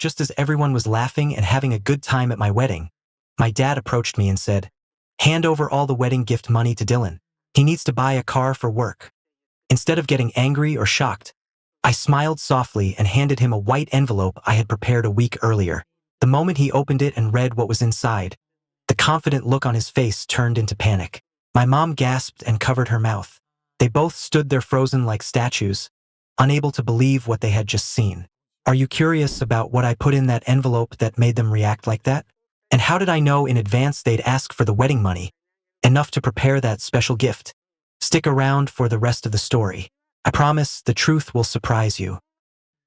Just as everyone was laughing and having a good time at my wedding, my dad approached me and said, "Hand over all the wedding gift money to Dylan. He needs to buy a car for work." Instead of getting angry or shocked, I smiled softly and handed him a white envelope I had prepared a week earlier. The moment he opened it and read what was inside, the confident look on his face turned into panic. My mom gasped and covered her mouth. They both stood there frozen like statues, unable to believe what they had just seen. Are you curious about what I put in that envelope that made them react like that? And how did I know in advance they'd ask for the wedding money, enough to prepare that special gift? Stick around for the rest of the story. I promise the truth will surprise you.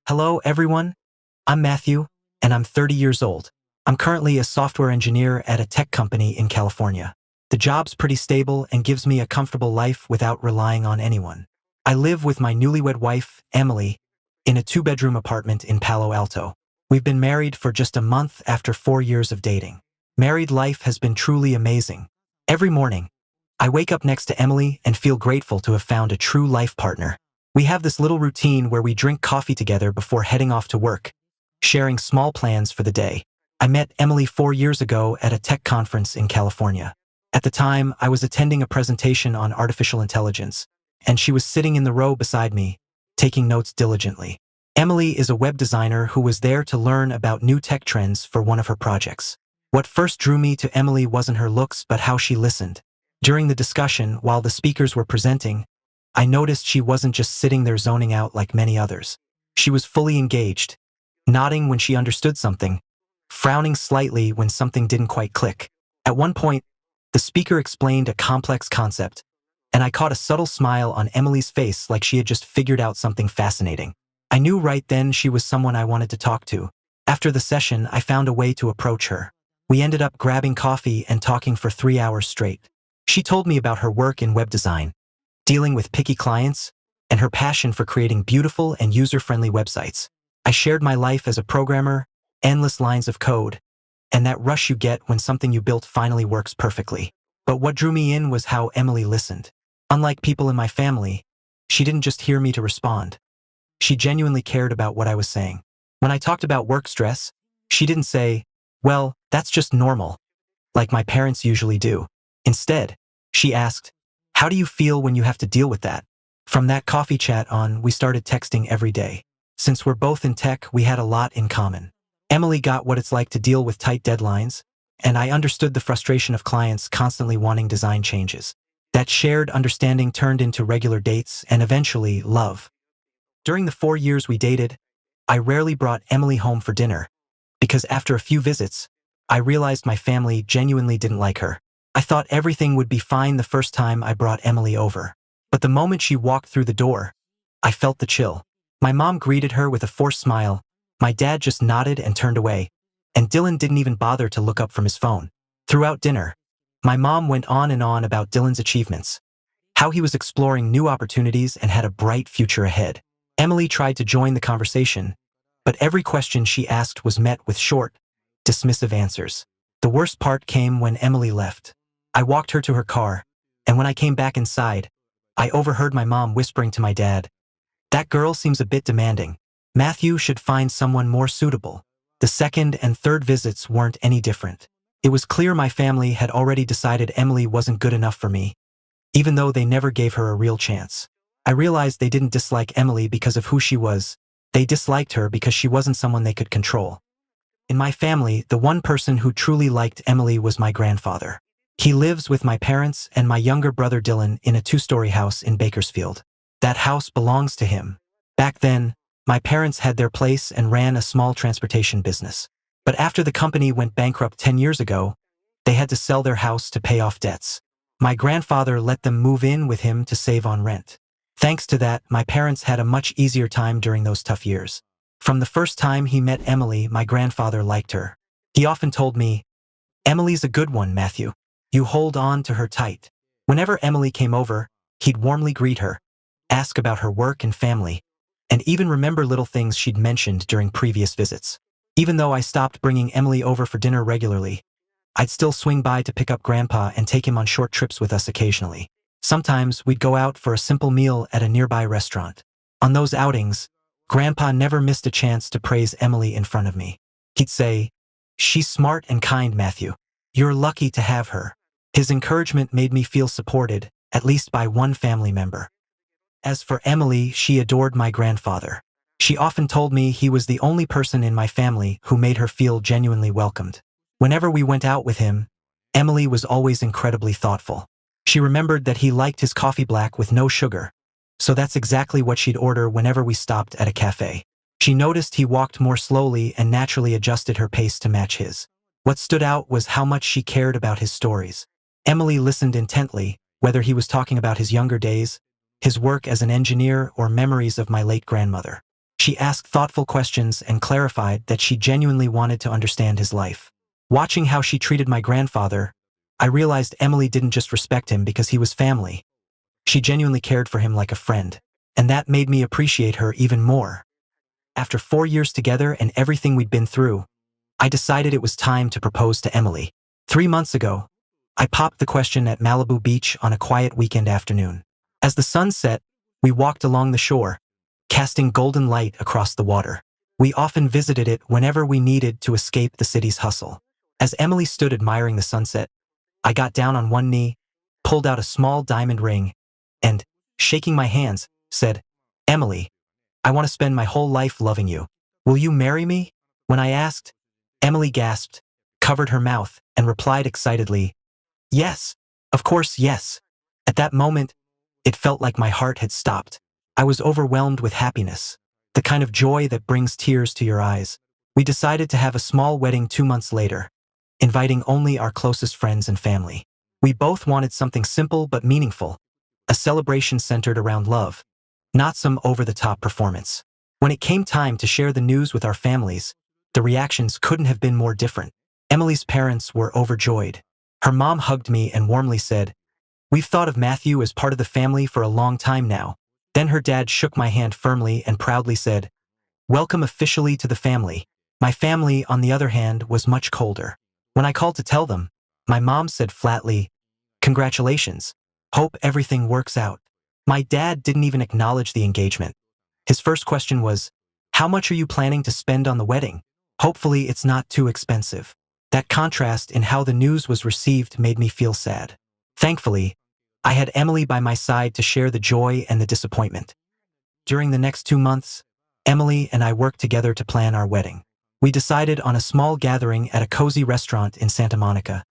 Hello, everyone. I'm Matthew, and I'm 30 years old. I'm currently a software engineer at a tech company in California. The job's pretty stable and gives me a comfortable life without relying on anyone. I live with my newlywed wife, Emily, in a 2-bedroom apartment in Palo Alto. We've been married for just a month after 4 years of dating. Married life has been truly amazing. Every morning, I wake up next to Emily and feel grateful to have found a true life partner. We have this little routine where we drink coffee together before heading off to work, sharing small plans for the day. I met Emily 4 years ago at a tech conference in California. At the time, I was attending a presentation on artificial intelligence, and she was sitting in the row beside me, taking notes diligently. Emily is a web designer who was there to learn about new tech trends for one of her projects. What first drew me to Emily wasn't her looks but how she listened. During the discussion, while the speakers were presenting, I noticed she wasn't just sitting there zoning out like many others. She was fully engaged, nodding when she understood something, frowning slightly when something didn't quite click. At one point, the speaker explained a complex concept, and I caught a subtle smile on Emily's face like she had just figured out something fascinating. I knew right then she was someone I wanted to talk to. After the session, I found a way to approach her. We ended up grabbing coffee and talking for 3 hours straight. She told me about her work in web design, dealing with picky clients, and her passion for creating beautiful and user-friendly websites. I shared my life as a programmer, endless lines of code, and that rush you get when something you built finally works perfectly. But what drew me in was how Emily listened. Unlike people in my family, she didn't just hear me to respond. She genuinely cared about what I was saying. When I talked about work stress, she didn't say, "Well, that's just normal," like my parents usually do. Instead, she asked, "How do you feel when you have to deal with that?" From that coffee chat on, we started texting every day. Since we're both in tech, we had a lot in common. Emily got what it's like to deal with tight deadlines, and I understood the frustration of clients constantly wanting design changes. That shared understanding turned into regular dates and eventually love. During the 4 years we dated, I rarely brought Emily home for dinner, because after a few visits, I realized my family genuinely didn't like her. I thought everything would be fine the first time I brought Emily over. But the moment she walked through the door, I felt the chill. My mom greeted her with a forced smile, my dad just nodded and turned away, and Dylan didn't even bother to look up from his phone. Throughout dinner, my mom went on and on about Dylan's achievements, how he was exploring new opportunities and had a bright future ahead. Emily tried to join the conversation, but every question she asked was met with short, dismissive answers. The worst part came when Emily left. I walked her to her car, and when I came back inside, I overheard my mom whispering to my dad, "That girl seems a bit demanding. Matthew should find someone more suitable." The second and third visits weren't any different. It was clear my family had already decided Emily wasn't good enough for me, even though they never gave her a real chance. I realized they didn't dislike Emily because of who she was. They disliked her because she wasn't someone they could control. In my family, the one person who truly liked Emily was my grandfather. He lives with my parents and my younger brother Dylan in a 2-story house in Bakersfield. That house belongs to him. Back then, my parents had their place and ran a small transportation business. But after the company went bankrupt 10 years ago, they had to sell their house to pay off debts. My grandfather let them move in with him to save on rent. Thanks to that, my parents had a much easier time during those tough years. From the first time he met Emily, my grandfather liked her. He often told me, "Emily's a good one, Matthew. You hold on to her tight." Whenever Emily came over, he'd warmly greet her, ask about her work and family, and even remember little things she'd mentioned during previous visits. Even though I stopped bringing Emily over for dinner regularly, I'd still swing by to pick up Grandpa and take him on short trips with us occasionally. Sometimes we'd go out for a simple meal at a nearby restaurant. On those outings, Grandpa never missed a chance to praise Emily in front of me. He'd say, "She's smart and kind, Matthew. You're lucky to have her." His encouragement made me feel supported, at least by one family member. As for Emily, she adored my grandfather. She often told me he was the only person in my family who made her feel genuinely welcomed. Whenever we went out with him, Emily was always incredibly thoughtful. She remembered that he liked his coffee black with no sugar, so that's exactly what she'd order whenever we stopped at a cafe. She noticed he walked more slowly and naturally adjusted her pace to match his. What stood out was how much she cared about his stories. Emily listened intently, whether he was talking about his younger days, his work as an engineer, or memories of my late grandmother. She asked thoughtful questions and clarified that she genuinely wanted to understand his life. Watching how she treated my grandfather, I realized Emily didn't just respect him because he was family. She genuinely cared for him like a friend, and that made me appreciate her even more. After 4 years together and everything we'd been through, I decided it was time to propose to Emily. 3 months ago, I popped the question at Malibu Beach on a quiet weekend afternoon. As the sun set, we walked along the shore, casting golden light across the water. We often visited it whenever we needed to escape the city's hustle. As Emily stood admiring the sunset, I got down on one knee, pulled out a small diamond ring, and, shaking my hands, said, "Emily, I want to spend my whole life loving you. Will you marry me?" When I asked, Emily gasped, covered her mouth, and replied excitedly, "Yes, of course, yes." At that moment, it felt like my heart had stopped. I was overwhelmed with happiness, the kind of joy that brings tears to your eyes. We decided to have a small wedding 2 months later, inviting only our closest friends and family. We both wanted something simple but meaningful, a celebration centered around love, not some over-the-top performance. When it came time to share the news with our families, the reactions couldn't have been more different. Emily's parents were overjoyed. Her mom hugged me and warmly said, "We've thought of Matthew as part of the family for a long time now." Then her dad shook my hand firmly and proudly said, "Welcome officially to the family." My family, on the other hand, was much colder. When I called to tell them, my mom said flatly, "Congratulations. Hope everything works out." My dad didn't even acknowledge the engagement. His first question was, "How much are you planning to spend on the wedding? Hopefully it's not too expensive." That contrast in how the news was received made me feel sad. Thankfully, I had Emily by my side to share the joy and the disappointment. During the next 2 months, Emily and I worked together to plan our wedding. We decided on a small gathering at a cozy restaurant in Santa Monica,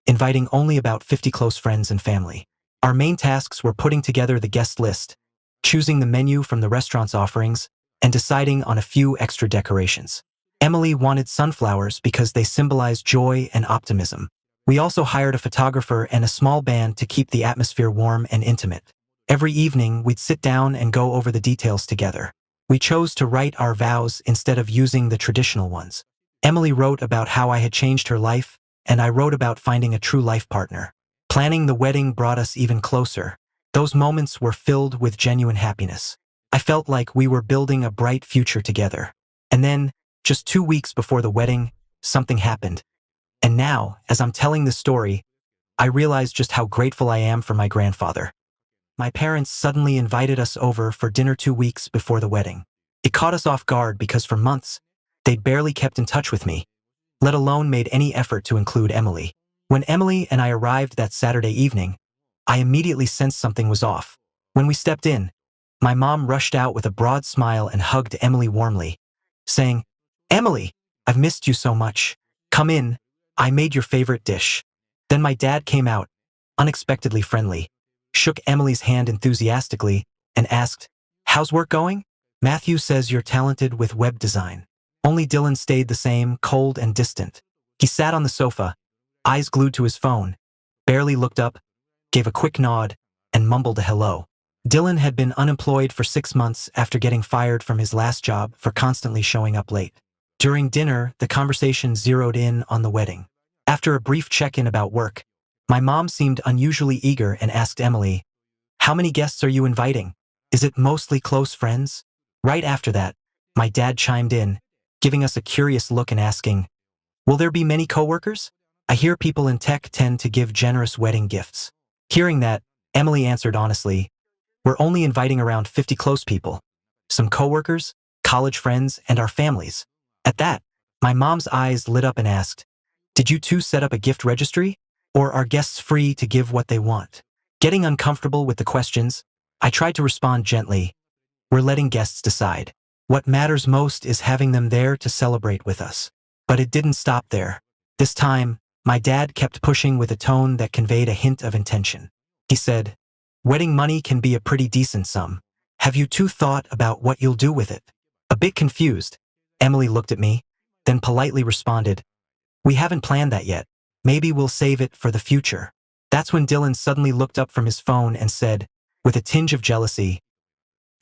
inviting only about 50 close friends and family. Our main tasks were putting together the guest list, choosing the menu from the restaurant's offerings, and deciding on a few extra decorations. Emily wanted sunflowers because they symbolized joy and optimism. We also hired a photographer and a small band to keep the atmosphere warm and intimate. Every evening, we'd sit down and go over the details together. We chose to write our vows instead of using the traditional ones. Emily wrote about how I had changed her life, and I wrote about finding a true life partner. Planning the wedding brought us even closer. Those moments were filled with genuine happiness. I felt like we were building a bright future together. And then, just 2 weeks before the wedding, something happened. And now, as I'm telling this story, I realize just how grateful I am for my grandfather. My parents suddenly invited us over for dinner 2 weeks before the wedding. It caught us off guard because for months, they'd barely kept in touch with me, let alone made any effort to include Emily. When Emily and I arrived that Saturday evening, I immediately sensed something was off. When we stepped in, my mom rushed out with a broad smile and hugged Emily warmly, saying, "Emily, I've missed you so much. Come in, I made your favorite dish." Then my dad came out, unexpectedly friendly, shook Emily's hand enthusiastically, and asked, "How's work going?" "Matthew says you're talented with web design." Only Dylan stayed the same, cold and distant. He sat on the sofa, eyes glued to his phone, barely looked up, gave a quick nod, and mumbled a hello. Dylan had been unemployed for 6 months after getting fired from his last job for constantly showing up late. During dinner, the conversation zeroed in on the wedding. After a brief check-in about work, my mom seemed unusually eager and asked Emily, "How many guests are you inviting? Is it mostly close friends?" Right after that, my dad chimed in, giving us a curious look and asking, "Will there be many coworkers? I hear people in tech tend to give generous wedding gifts." Hearing that, Emily answered honestly, "We're only inviting around 50 close people, some coworkers, college friends, and our families." At that, My mom's eyes lit up and asked, "Did you two set up a gift registry? Or are guests free to give what they want?" Getting uncomfortable with the questions, I tried to respond gently, "We're letting guests decide. What matters most is having them there to celebrate with us." But it didn't stop there. This time, my dad kept pushing with a tone that conveyed a hint of intention. He said, "Wedding money can be a pretty decent sum. Have you two thought about what you'll do with it?" A bit confused, Emily looked at me, then politely responded, "We haven't planned that yet. Maybe we'll save it for the future." That's when Dylan suddenly looked up from his phone and said, with a tinge of jealousy,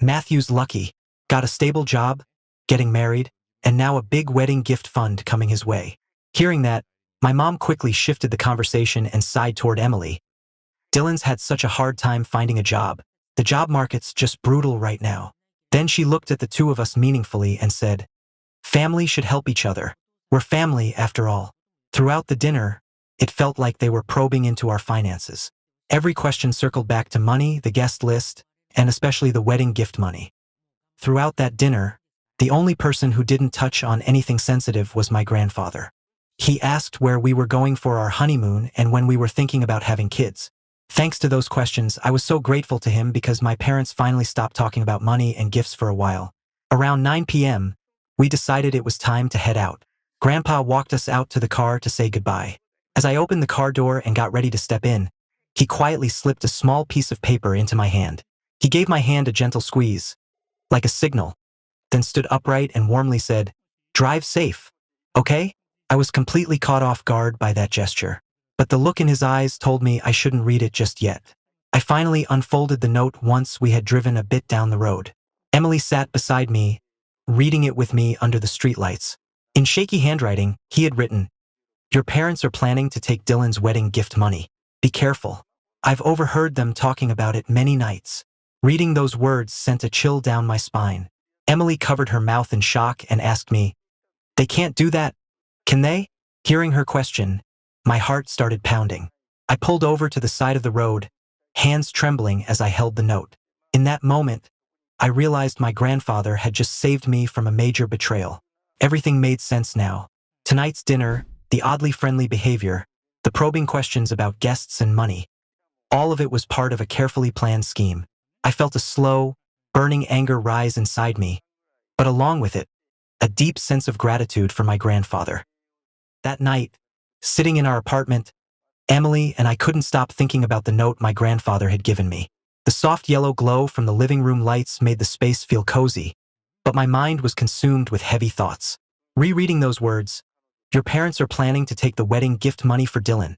"Matthew's lucky. Got a stable job, getting married, and now a big wedding gift fund coming his way." Hearing that, my mom quickly shifted the conversation and sighed toward Emily. "Dylan's had such a hard time finding a job. The job market's just brutal right now." Then she looked at the two of us meaningfully and said, "Family should help each other. We're family after all." Throughout the dinner, it felt like they were probing into our finances. Every question circled back to money, the guest list, and especially the wedding gift money. Throughout that dinner, the only person who didn't touch on anything sensitive was my grandfather. He asked where we were going for our honeymoon and when we were thinking about having kids. Thanks to those questions, I was so grateful to him because my parents finally stopped talking about money and gifts for a while. Around 9 p.m., we decided it was time to head out. Grandpa walked us out to the car to say goodbye. As I opened the car door and got ready to step in, he quietly slipped a small piece of paper into my hand. He gave my hand a gentle squeeze, like a signal, then stood upright and warmly said, "Drive safe, okay?" I was completely caught off guard by that gesture, but the look in his eyes told me I shouldn't read it just yet. I finally unfolded the note once we had driven a bit down the road. Emily sat beside me, reading it with me under the streetlights. In shaky handwriting, he had written, "Your parents are planning to take Dylan's wedding gift money. Be careful. I've overheard them talking about it many nights." Reading those words sent a chill down my spine. Emily covered her mouth in shock and asked me, "They can't do that, can they?" Hearing her question, my heart started pounding. I pulled over to the side of the road, hands trembling as I held the note. In that moment, I realized my grandfather had just saved me from a major betrayal. Everything made sense now. Tonight's dinner, the oddly friendly behavior, the probing questions about guests and money. All of it was part of a carefully planned scheme. I felt a slow, burning anger rise inside me, but along with it, a deep sense of gratitude for my grandfather. That night, sitting in our apartment, Emily and I couldn't stop thinking about the note my grandfather had given me. The soft yellow glow from the living room lights made the space feel cozy, but my mind was consumed with heavy thoughts. Rereading those words, "Your parents are planning to take the wedding gift money for Dylan,"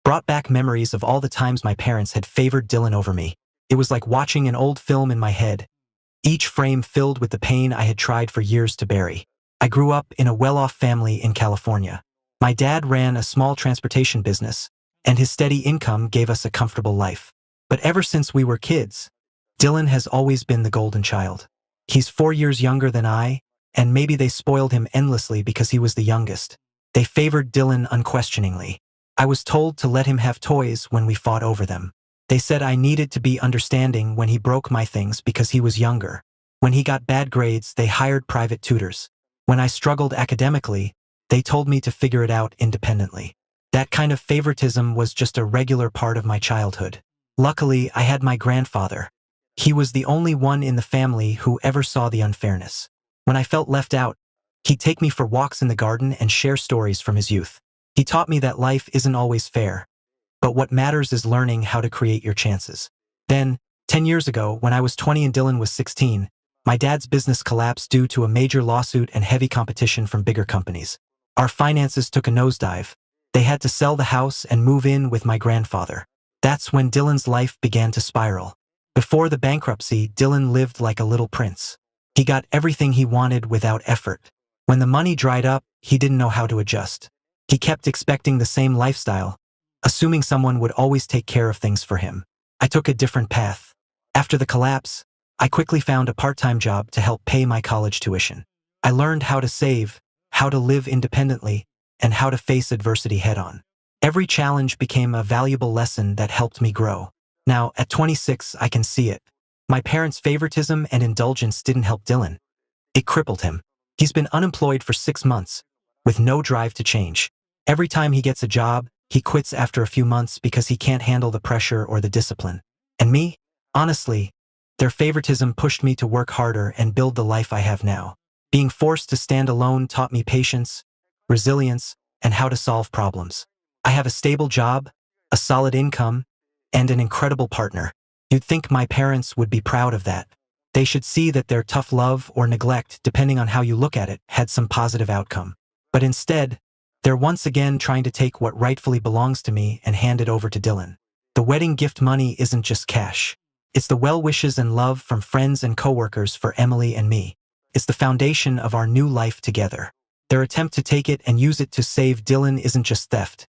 brought back memories of all the times my parents had favored Dylan over me. It was like watching an old film in my head, each frame filled with the pain I had tried for years to bury. I grew up in a well-off family in California. My dad ran a small transportation business, and his steady income gave us a comfortable life. But ever since we were kids, Dylan has always been the golden child. He's 4 years younger than I, and maybe they spoiled him endlessly because he was the youngest. They favored Dylan unquestioningly. I was told to let him have toys when we fought over them. They said I needed to be understanding when he broke my things because he was younger. When he got bad grades, they hired private tutors. When I struggled academically, they told me to figure it out independently. That kind of favoritism was just a regular part of my childhood. Luckily, I had my grandfather. He was the only one in the family who ever saw the unfairness. When I felt left out, he'd take me for walks in the garden and share stories from his youth. He taught me that life isn't always fair, but what matters is learning how to create your chances. Then, 10 years ago, when I was 20 and Dylan was 16, my dad's business collapsed due to a major lawsuit and heavy competition from bigger companies. Our finances took a nosedive. They had to sell the house and move in with my grandfather. That's when Dylan's life began to spiral. Before the bankruptcy, Dylan lived like a little prince. He got everything he wanted without effort. When the money dried up, he didn't know how to adjust. He kept expecting the same lifestyle, assuming someone would always take care of things for him. I took a different path. After the collapse, I quickly found a part-time job to help pay my college tuition. I learned how to save, how to live independently, and how to face adversity head-on. Every challenge became a valuable lesson that helped me grow. Now, at 26, I can see it. My parents' favoritism and indulgence didn't help Dylan. It crippled him. He's been unemployed for 6 months, with no drive to change. Every time he gets a job, he quits after a few months because he can't handle the pressure or the discipline. And me? Honestly, their favoritism pushed me to work harder and build the life I have now. Being forced to stand alone taught me patience, resilience, and how to solve problems. I have a stable job, a solid income, and an incredible partner. You'd think my parents would be proud of that. They should see that their tough love or neglect, depending on how you look at it, had some positive outcome. But instead, they're once again trying to take what rightfully belongs to me and hand it over to Dylan. The wedding gift money isn't just cash. It's the well wishes and love from friends and coworkers for Emily and me. It's the foundation of our new life together. Their attempt to take it and use it to save Dylan isn't just theft.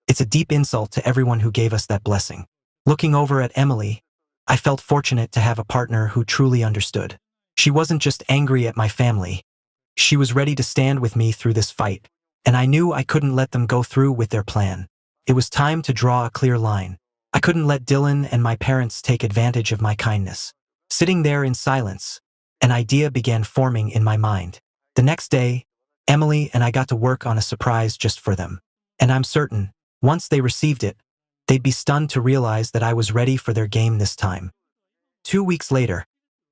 It's a deep insult to everyone who gave us that blessing. Looking over at Emily, I felt fortunate to have a partner who truly understood. She wasn't just angry at my family. She was ready to stand with me through this fight, and I knew I couldn't let them go through with their plan. It was time to draw a clear line. I couldn't let Dylan and my parents take advantage of my kindness. Sitting there in silence, an idea began forming in my mind. The next day, Emily and I got to work on a surprise just for them. And I'm certain, once they received it, they'd be stunned to realize that I was ready for their game this time. 2 weeks later,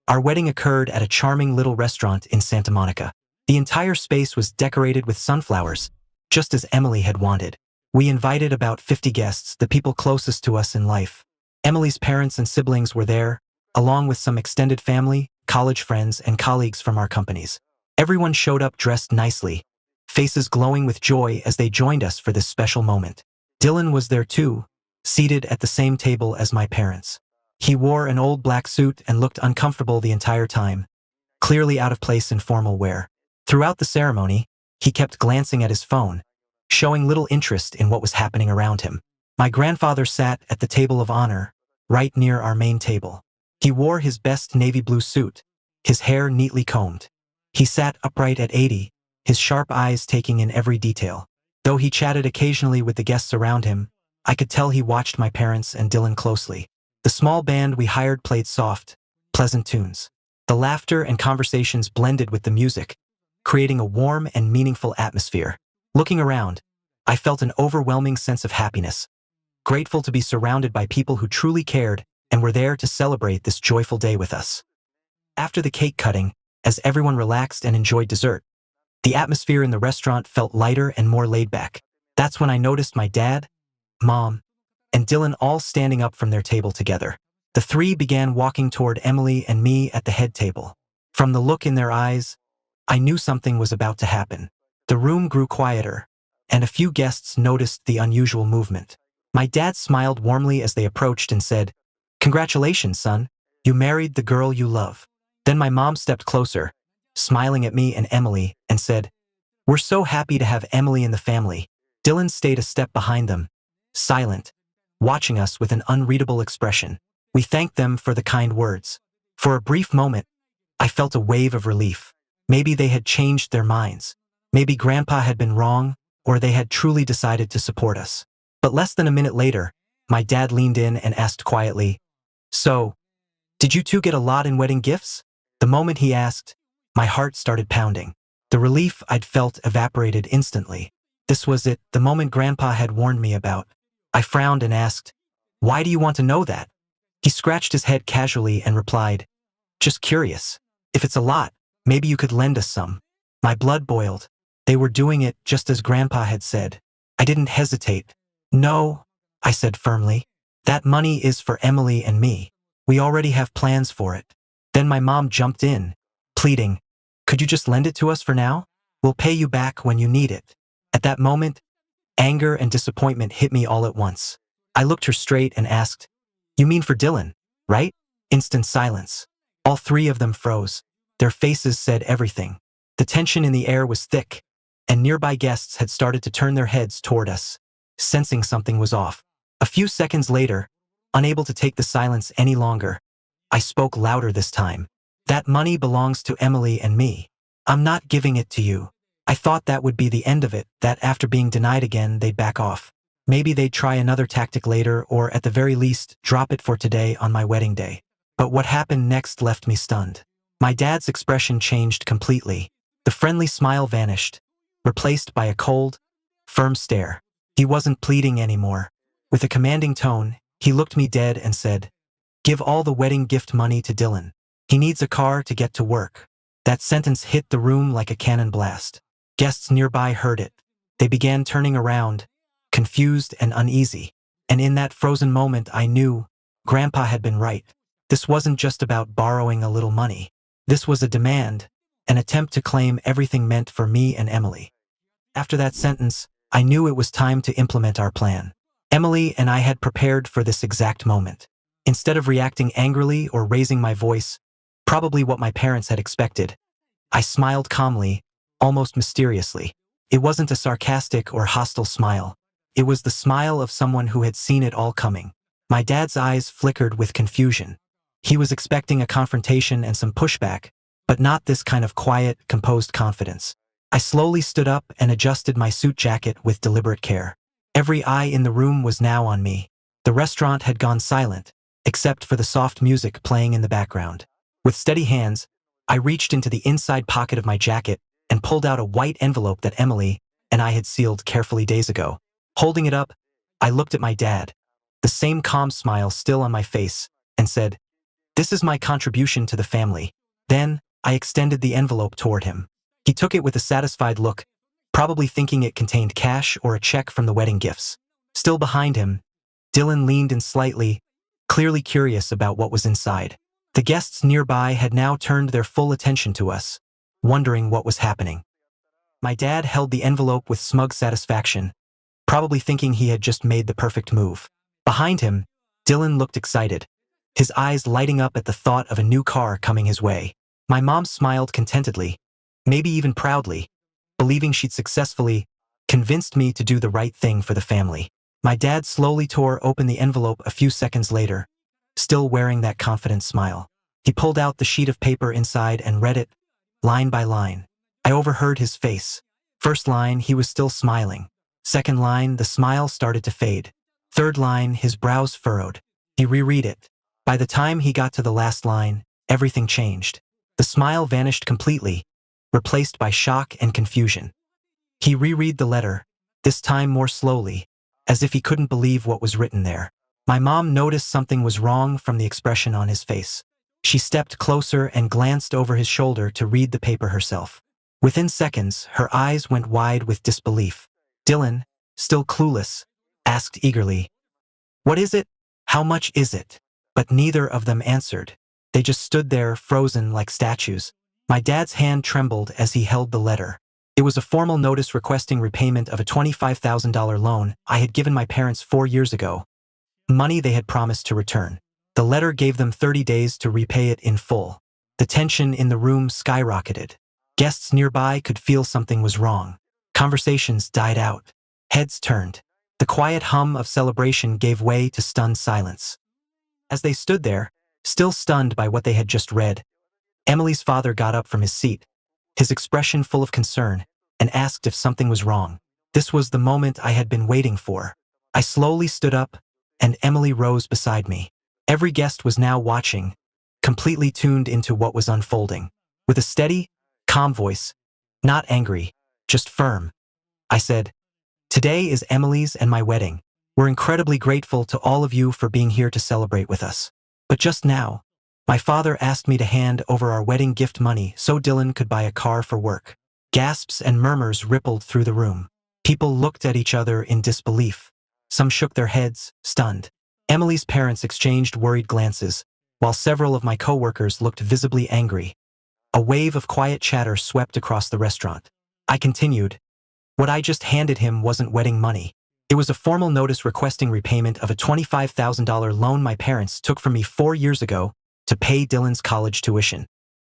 our wedding occurred at a charming little restaurant in Santa Monica. The entire space was decorated with sunflowers, just as Emily had wanted. We invited about 50 guests, the people closest to us in life. Emily's parents and siblings were there, along with some extended family, college friends, and colleagues from our companies. Everyone showed up dressed nicely, faces glowing with joy as they joined us for this special moment. Dylan was there too, seated at the same table as my parents. He wore an old black suit and looked uncomfortable the entire time, clearly out of place in formal wear. Throughout the ceremony, he kept glancing at his phone, showing little interest in what was happening around him. My grandfather sat at the table of honor, right near our main table. He wore his best navy blue suit, his hair neatly combed. He sat upright at 80, his sharp eyes taking in every detail. Though he chatted occasionally with the guests around him, I could tell he watched my parents and Dylan closely. The small band we hired played soft, pleasant tunes. The laughter and conversations blended with the music, creating a warm and meaningful atmosphere. Looking around, I felt an overwhelming sense of happiness, grateful to be surrounded by people who truly cared and were there to celebrate this joyful day with us. After the cake cutting, as everyone relaxed and enjoyed dessert, the atmosphere in the restaurant felt lighter and more laid back. That's when I noticed my dad, Mom, and Dylan all standing up from their table together. The three began walking toward Emily and me at the head table. From the look in their eyes, I knew something was about to happen. The room grew quieter, and a few guests noticed the unusual movement. My dad smiled warmly as they approached and said, "Congratulations, son. You married the girl you love." Then my mom stepped closer, smiling at me and Emily, and said, "We're so happy to have Emily in the family." Dylan stayed a step behind them, silent, watching us with an unreadable expression. We thanked them for the kind words. For a brief moment, I felt a wave of relief. Maybe they had changed their minds. Maybe Grandpa had been wrong, or they had truly decided to support us. But less than a minute later, my dad leaned in and asked quietly, "So, did you two get a lot in wedding gifts?" The moment he asked, my heart started pounding. The relief I'd felt evaporated instantly. This was it, the moment Grandpa had warned me about. I frowned and asked, "Why do you want to know that?" He scratched his head casually and replied, "Just curious. If it's a lot, maybe you could lend us some." My blood boiled. They were doing it just as Grandpa had said. I didn't hesitate. "No," I said firmly. "That money is for Emily and me. We already have plans for it." Then my mom jumped in, pleading, "Could you just lend it to us for now? We'll pay you back when you need it." At that moment, anger and disappointment hit me all at once. I looked her straight and asked, "You mean for Dylan, right?" Instant silence. All three of them froze. Their faces said everything. The tension in the air was thick, and nearby guests had started to turn their heads toward us, sensing something was off. A few seconds later, unable to take the silence any longer, I spoke louder this time. "That money belongs to Emily and me. I'm not giving it to you." I thought that would be the end of it, that after being denied again, they'd back off. Maybe they'd try another tactic later, or at the very least, drop it for today on my wedding day. But what happened next left me stunned. My dad's expression changed completely. The friendly smile vanished, replaced by a cold, firm stare. He wasn't pleading anymore. With a commanding tone, he looked me dead and said, "Give all the wedding gift money to Dylan. He needs a car to get to work." That sentence hit the room like a cannon blast. Guests nearby heard it. They began turning around, confused and uneasy. And in that frozen moment, I knew Grandpa had been right. This wasn't just about borrowing a little money. This was a demand, an attempt to claim everything meant for me and Emily. After that sentence, I knew it was time to implement our plan. Emily and I had prepared for this exact moment. Instead of reacting angrily or raising my voice, probably what my parents had expected, I smiled calmly, almost mysteriously. It wasn't a sarcastic or hostile smile. It was the smile of someone who had seen it all coming. My dad's eyes flickered with confusion. He was expecting a confrontation and some pushback, but not this kind of quiet, composed confidence. I slowly stood up and adjusted my suit jacket with deliberate care. Every eye in the room was now on me. The restaurant had gone silent, except for the soft music playing in the background. With steady hands, I reached into the inside pocket of my jacket and pulled out a white envelope that Emily and I had sealed carefully days ago. Holding it up, I looked at my dad, the same calm smile still on my face, and said, "This is my contribution to the family." Then, I extended the envelope toward him. He took it with a satisfied look, probably thinking it contained cash or a check from the wedding gifts. Still behind him, Dylan leaned in slightly, clearly curious about what was inside. The guests nearby had now turned their full attention to us, wondering what was happening. My dad held the envelope with smug satisfaction, probably thinking he had just made the perfect move. Behind him, Dylan looked excited, his eyes lighting up at the thought of a new car coming his way. My mom smiled contentedly, maybe even proudly, believing she'd successfully convinced me to do the right thing for the family. My dad slowly tore open the envelope a few seconds later, still wearing that confident smile. He pulled out the sheet of paper inside and read it, line by line. I overheard his face. First line, he was still smiling. Second line, the smile started to fade. Third line, his brows furrowed. He reread it. By the time he got to the last line, everything changed. The smile vanished completely, replaced by shock and confusion. He reread the letter, this time more slowly, as if he couldn't believe what was written there. My mom noticed something was wrong from the expression on his face. She stepped closer and glanced over his shoulder to read the paper herself. Within seconds, her eyes went wide with disbelief. Dylan, still clueless, asked eagerly, "What is it? How much is it?" But neither of them answered. They just stood there, frozen like statues. My dad's hand trembled as he held the letter. It was a formal notice requesting repayment of a $25,000 loan I had given my parents 4 years ago, money they had promised to return. The letter gave them 30 days to repay it in full. The tension in the room skyrocketed. Guests nearby could feel something was wrong. Conversations died out. Heads turned. The quiet hum of celebration gave way to stunned silence. As they stood there, still stunned by what they had just read, Emily's father got up from his seat, his expression full of concern, and asked if something was wrong. This was the moment I had been waiting for. I slowly stood up, and Emily rose beside me. Every guest was now watching, completely tuned into what was unfolding. With a steady, calm voice, not angry, just firm, I said, "Today is Emily's and my wedding. We're incredibly grateful to all of you for being here to celebrate with us. But just now, my father asked me to hand over our wedding gift money so Dylan could buy a car for work." Gasps and murmurs rippled through the room. People looked at each other in disbelief. Some shook their heads, stunned. Emily's parents exchanged worried glances, while several of my coworkers looked visibly angry. A wave of quiet chatter swept across the restaurant. I continued, "What I just handed him wasn't wedding money. It was a formal notice requesting repayment of a $25,000 loan my parents took from me 4 years ago to pay Dylan's college tuition."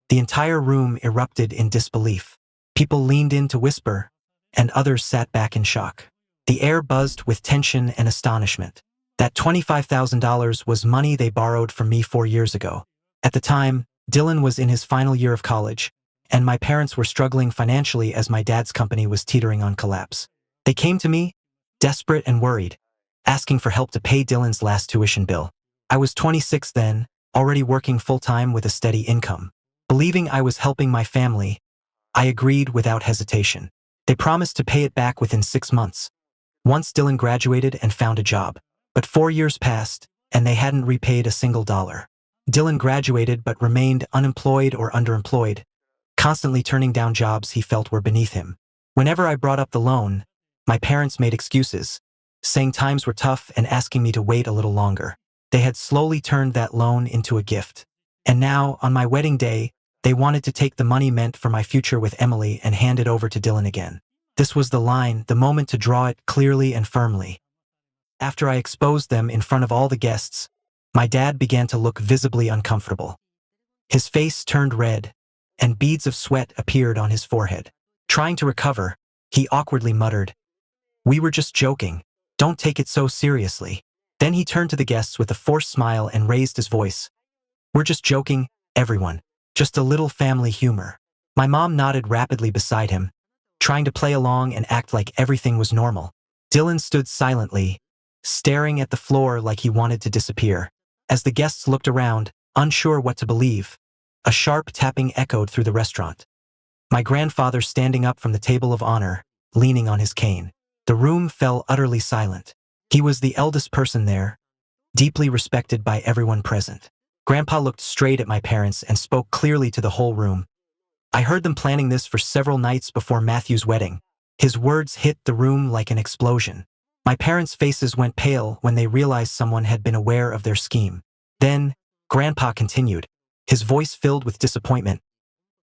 The entire room erupted in disbelief. People leaned in to whisper, and others sat back in shock. The air buzzed with tension and astonishment. That $25,000 was money they borrowed from me 4 years ago. At the time, Dylan was in his final year of college, and my parents were struggling financially as my dad's company was teetering on collapse. They came to me, desperate and worried, asking for help to pay Dylan's last tuition bill. I was 26 then, already working full-time with a steady income. Believing I was helping my family, I agreed without hesitation. They promised to pay it back within 6 months. Once Dylan graduated and found a job. But 4 years passed, and they hadn't repaid a single dollar. Dylan graduated but remained unemployed or underemployed, constantly turning down jobs he felt were beneath him. Whenever I brought up the loan, my parents made excuses, saying times were tough and asking me to wait a little longer. They had slowly turned that loan into a gift. And now, on my wedding day, they wanted to take the money meant for my future with Emily and hand it over to Dylan again. This was the line, the moment to draw it clearly and firmly. After I exposed them in front of all the guests, my dad began to look visibly uncomfortable. His face turned red, and beads of sweat appeared on his forehead. Trying to recover, he awkwardly muttered, "We were just joking. Don't take it so seriously." Then he turned to the guests with a forced smile and raised his voice. "We're just joking, everyone. Just a little family humor." My mom nodded rapidly beside him, trying to play along and act like everything was normal. Dylan stood silently, staring at the floor like he wanted to disappear. As the guests looked around, unsure what to believe, a sharp tapping echoed through the restaurant. My grandfather standing up from the table of honor, leaning on his cane. The room fell utterly silent. He was the eldest person there, deeply respected by everyone present. Grandpa looked straight at my parents and spoke clearly to the whole room. "I heard them planning this for several nights before Matthew's wedding." His words hit the room like an explosion. My parents' faces went pale when they realized someone had been aware of their scheme. Then, Grandpa continued, his voice filled with disappointment.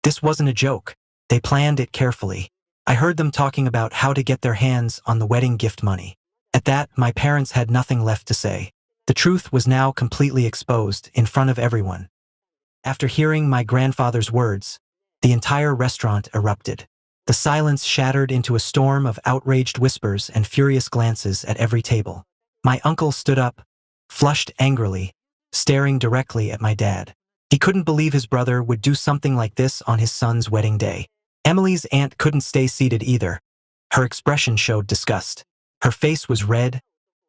"This wasn't a joke. They planned it carefully. I heard them talking about how to get their hands on the wedding gift money." At that, my parents had nothing left to say. The truth was now completely exposed in front of everyone. After hearing my grandfather's words, the entire restaurant erupted. The silence shattered into a storm of outraged whispers and furious glances at every table. My uncle stood up, flushed angrily, staring directly at my dad. He couldn't believe his brother would do something like this on his son's wedding day. Emily's aunt couldn't stay seated either. Her expression showed disgust. Her face was red,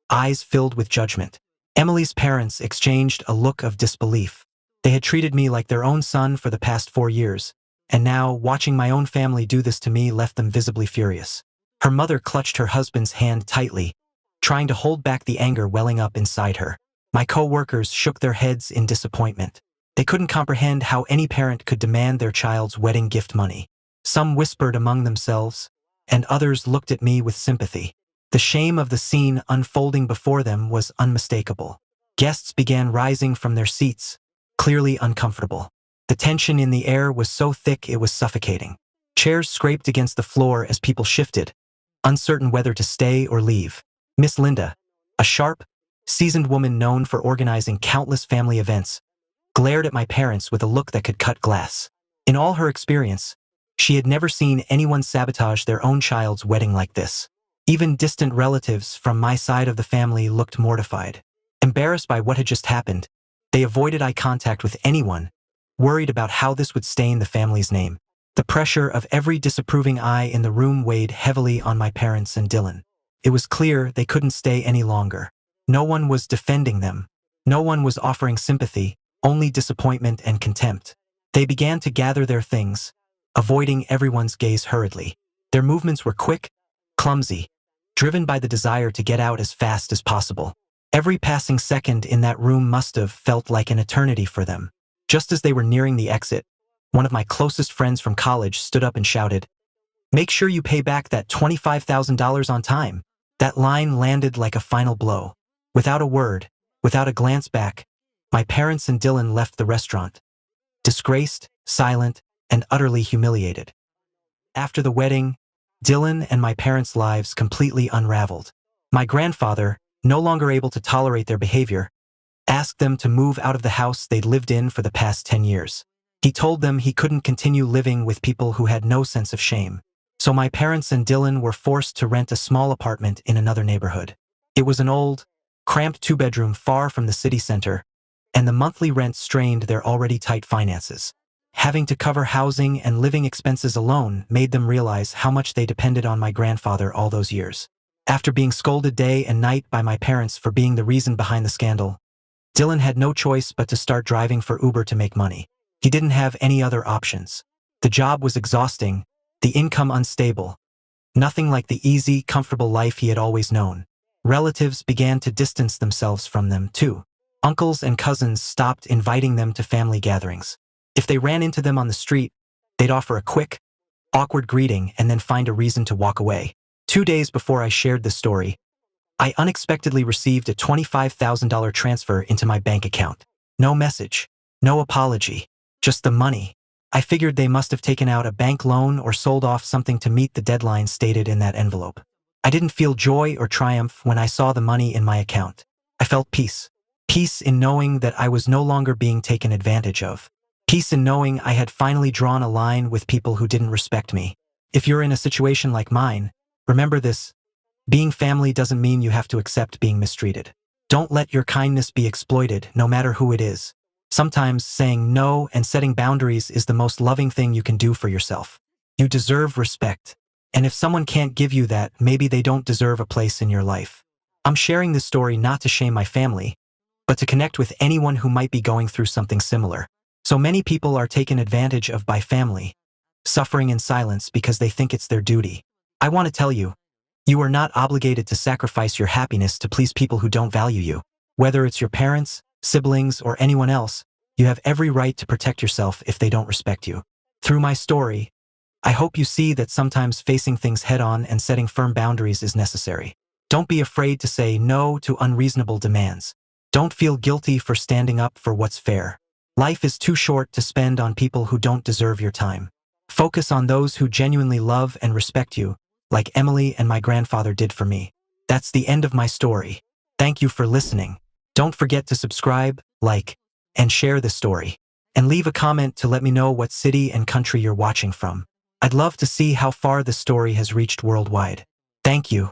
eyes filled with judgment. Emily's parents exchanged a look of disbelief. They had treated me like their own son for the past 4 years, and now watching my own family do this to me left them visibly furious. Her mother clutched her husband's hand tightly, trying to hold back the anger welling up inside her. My co-workers shook their heads in disappointment. They couldn't comprehend how any parent could demand their child's wedding gift money. Some whispered among themselves, and others looked at me with sympathy. The shame of the scene unfolding before them was unmistakable. Guests began rising from their seats, clearly uncomfortable. The tension in the air was so thick it was suffocating. Chairs scraped against the floor as people shifted, uncertain whether to stay or leave. Miss Linda, a sharp, seasoned woman known for organizing countless family events, glared at my parents with a look that could cut glass. In all her experience, she had never seen anyone sabotage their own child's wedding like this. Even distant relatives from my side of the family looked mortified. Embarrassed by what had just happened, they avoided eye contact with anyone, worried about how this would stain the family's name. The pressure of every disapproving eye in the room weighed heavily on my parents and Dylan. It was clear they couldn't stay any longer. No one was defending them. No one was offering sympathy, only disappointment and contempt. They began to gather their things, avoiding everyone's gaze hurriedly. Their movements were quick, clumsy, driven by the desire to get out as fast as possible. Every passing second in that room must have felt like an eternity for them. Just as they were nearing the exit, one of my closest friends from college stood up and shouted, "Make sure you pay back that $25,000 on time." That line landed like a final blow. Without a word, without a glance back, my parents and Dylan left the restaurant, disgraced, silent, and utterly humiliated. After the wedding, Dylan and my parents' lives completely unraveled. My grandfather, no longer able to tolerate their behavior, asked them to move out of the house they'd lived in for the past 10 years. He told them he couldn't continue living with people who had no sense of shame. So my parents and Dylan were forced to rent a small apartment in another neighborhood. It was an old, cramped 2-bedroom far from the city center, and the monthly rent strained their already tight finances. Having to cover housing and living expenses alone made them realize how much they depended on my grandfather all those years. After being scolded day and night by my parents for being the reason behind the scandal, Dylan had no choice but to start driving for Uber to make money. He didn't have any other options. The job was exhausting, the income unstable, Nothing like the easy, comfortable life he had always known. Relatives began to distance themselves from them, too. Uncles and cousins stopped inviting them to family gatherings. If they ran into them on the street, they'd offer a quick, awkward greeting and then find a reason to walk away. 2 days before I shared this story, I unexpectedly received a $25,000 transfer into my bank account. No message, no apology, just the money. I figured they must have taken out a bank loan or sold off something to meet the deadline stated in that envelope. I didn't feel joy or triumph when I saw the money in my account. I felt peace. Peace in knowing that I was no longer being taken advantage of. Peace in knowing I had finally drawn a line with people who didn't respect me. If you're in a situation like mine, remember this: being family doesn't mean you have to accept being mistreated. Don't let your kindness be exploited, no matter who it is. Sometimes saying no and setting boundaries is the most loving thing you can do for yourself. You deserve respect. And if someone can't give you that, maybe they don't deserve a place in your life. I'm sharing this story not to shame my family, but to connect with anyone who might be going through something similar. So many people are taken advantage of by family, suffering in silence because they think it's their duty. I want to tell you, you are not obligated to sacrifice your happiness to please people who don't value you. Whether it's your parents, siblings, or anyone else, you have every right to protect yourself if they don't respect you. Through my story, I hope you see that sometimes facing things head-on and setting firm boundaries is necessary. Don't be afraid to say no to unreasonable demands. Don't feel guilty for standing up for what's fair. Life is too short to spend on people who don't deserve your time. Focus on those who genuinely love and respect you, like Emily and my grandfather did for me. That's the end of my story. Thank you for listening. Don't forget to subscribe, like, and share this story. And leave a comment to let me know what city and country you're watching from. I'd love to see how far the story has reached worldwide. Thank you.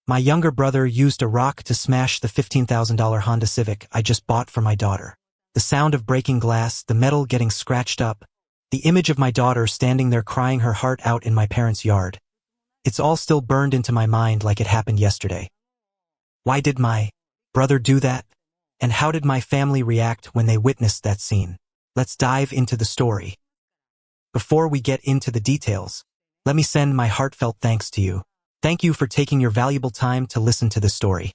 My younger brother used a rock to smash the $15,000 Honda Civic I just bought for my daughter. The sound of breaking glass, the metal getting scratched up, the image of my daughter standing there crying her heart out in my parents' yard. It's all still burned into my mind like it happened yesterday. Why did my brother do that? And how did my family react when they witnessed that scene? Let's dive into the story. Before we get into the details, let me send my heartfelt thanks to you. Thank you for taking your valuable time to listen to this story.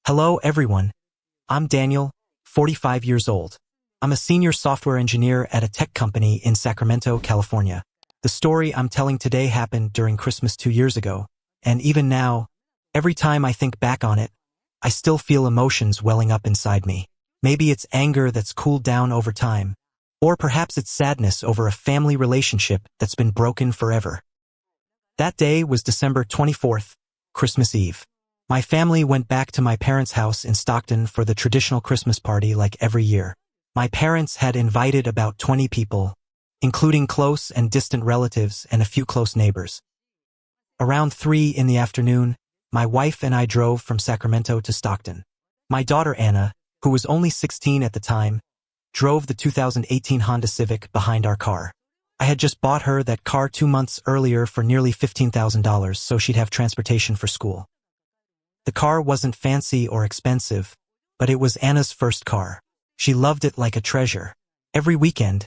Hello, everyone. I'm Daniel, 45 years old. I'm a senior software engineer at a tech company in Sacramento, California. The story I'm telling today happened during Christmas 2 years ago, and even now, every time I think back on it, I still feel emotions welling up inside me. Maybe it's anger that's cooled down over time, or perhaps it's sadness over a family relationship that's been broken forever. That day was December 24th, Christmas Eve. My family went back to my parents' house in Stockton for the traditional Christmas party like every year. My parents had invited about 20 people, including close and distant relatives and a few close neighbors. Around 3 in the afternoon, my wife and I drove from Sacramento to Stockton. My daughter Anna, who was only 16 at the time, drove the 2018 Honda Civic behind our car. I had just bought her that car 2 months earlier for nearly $15,000 so she'd have transportation for school. The car wasn't fancy or expensive, but it was Anna's first car. She loved it like a treasure. Every weekend,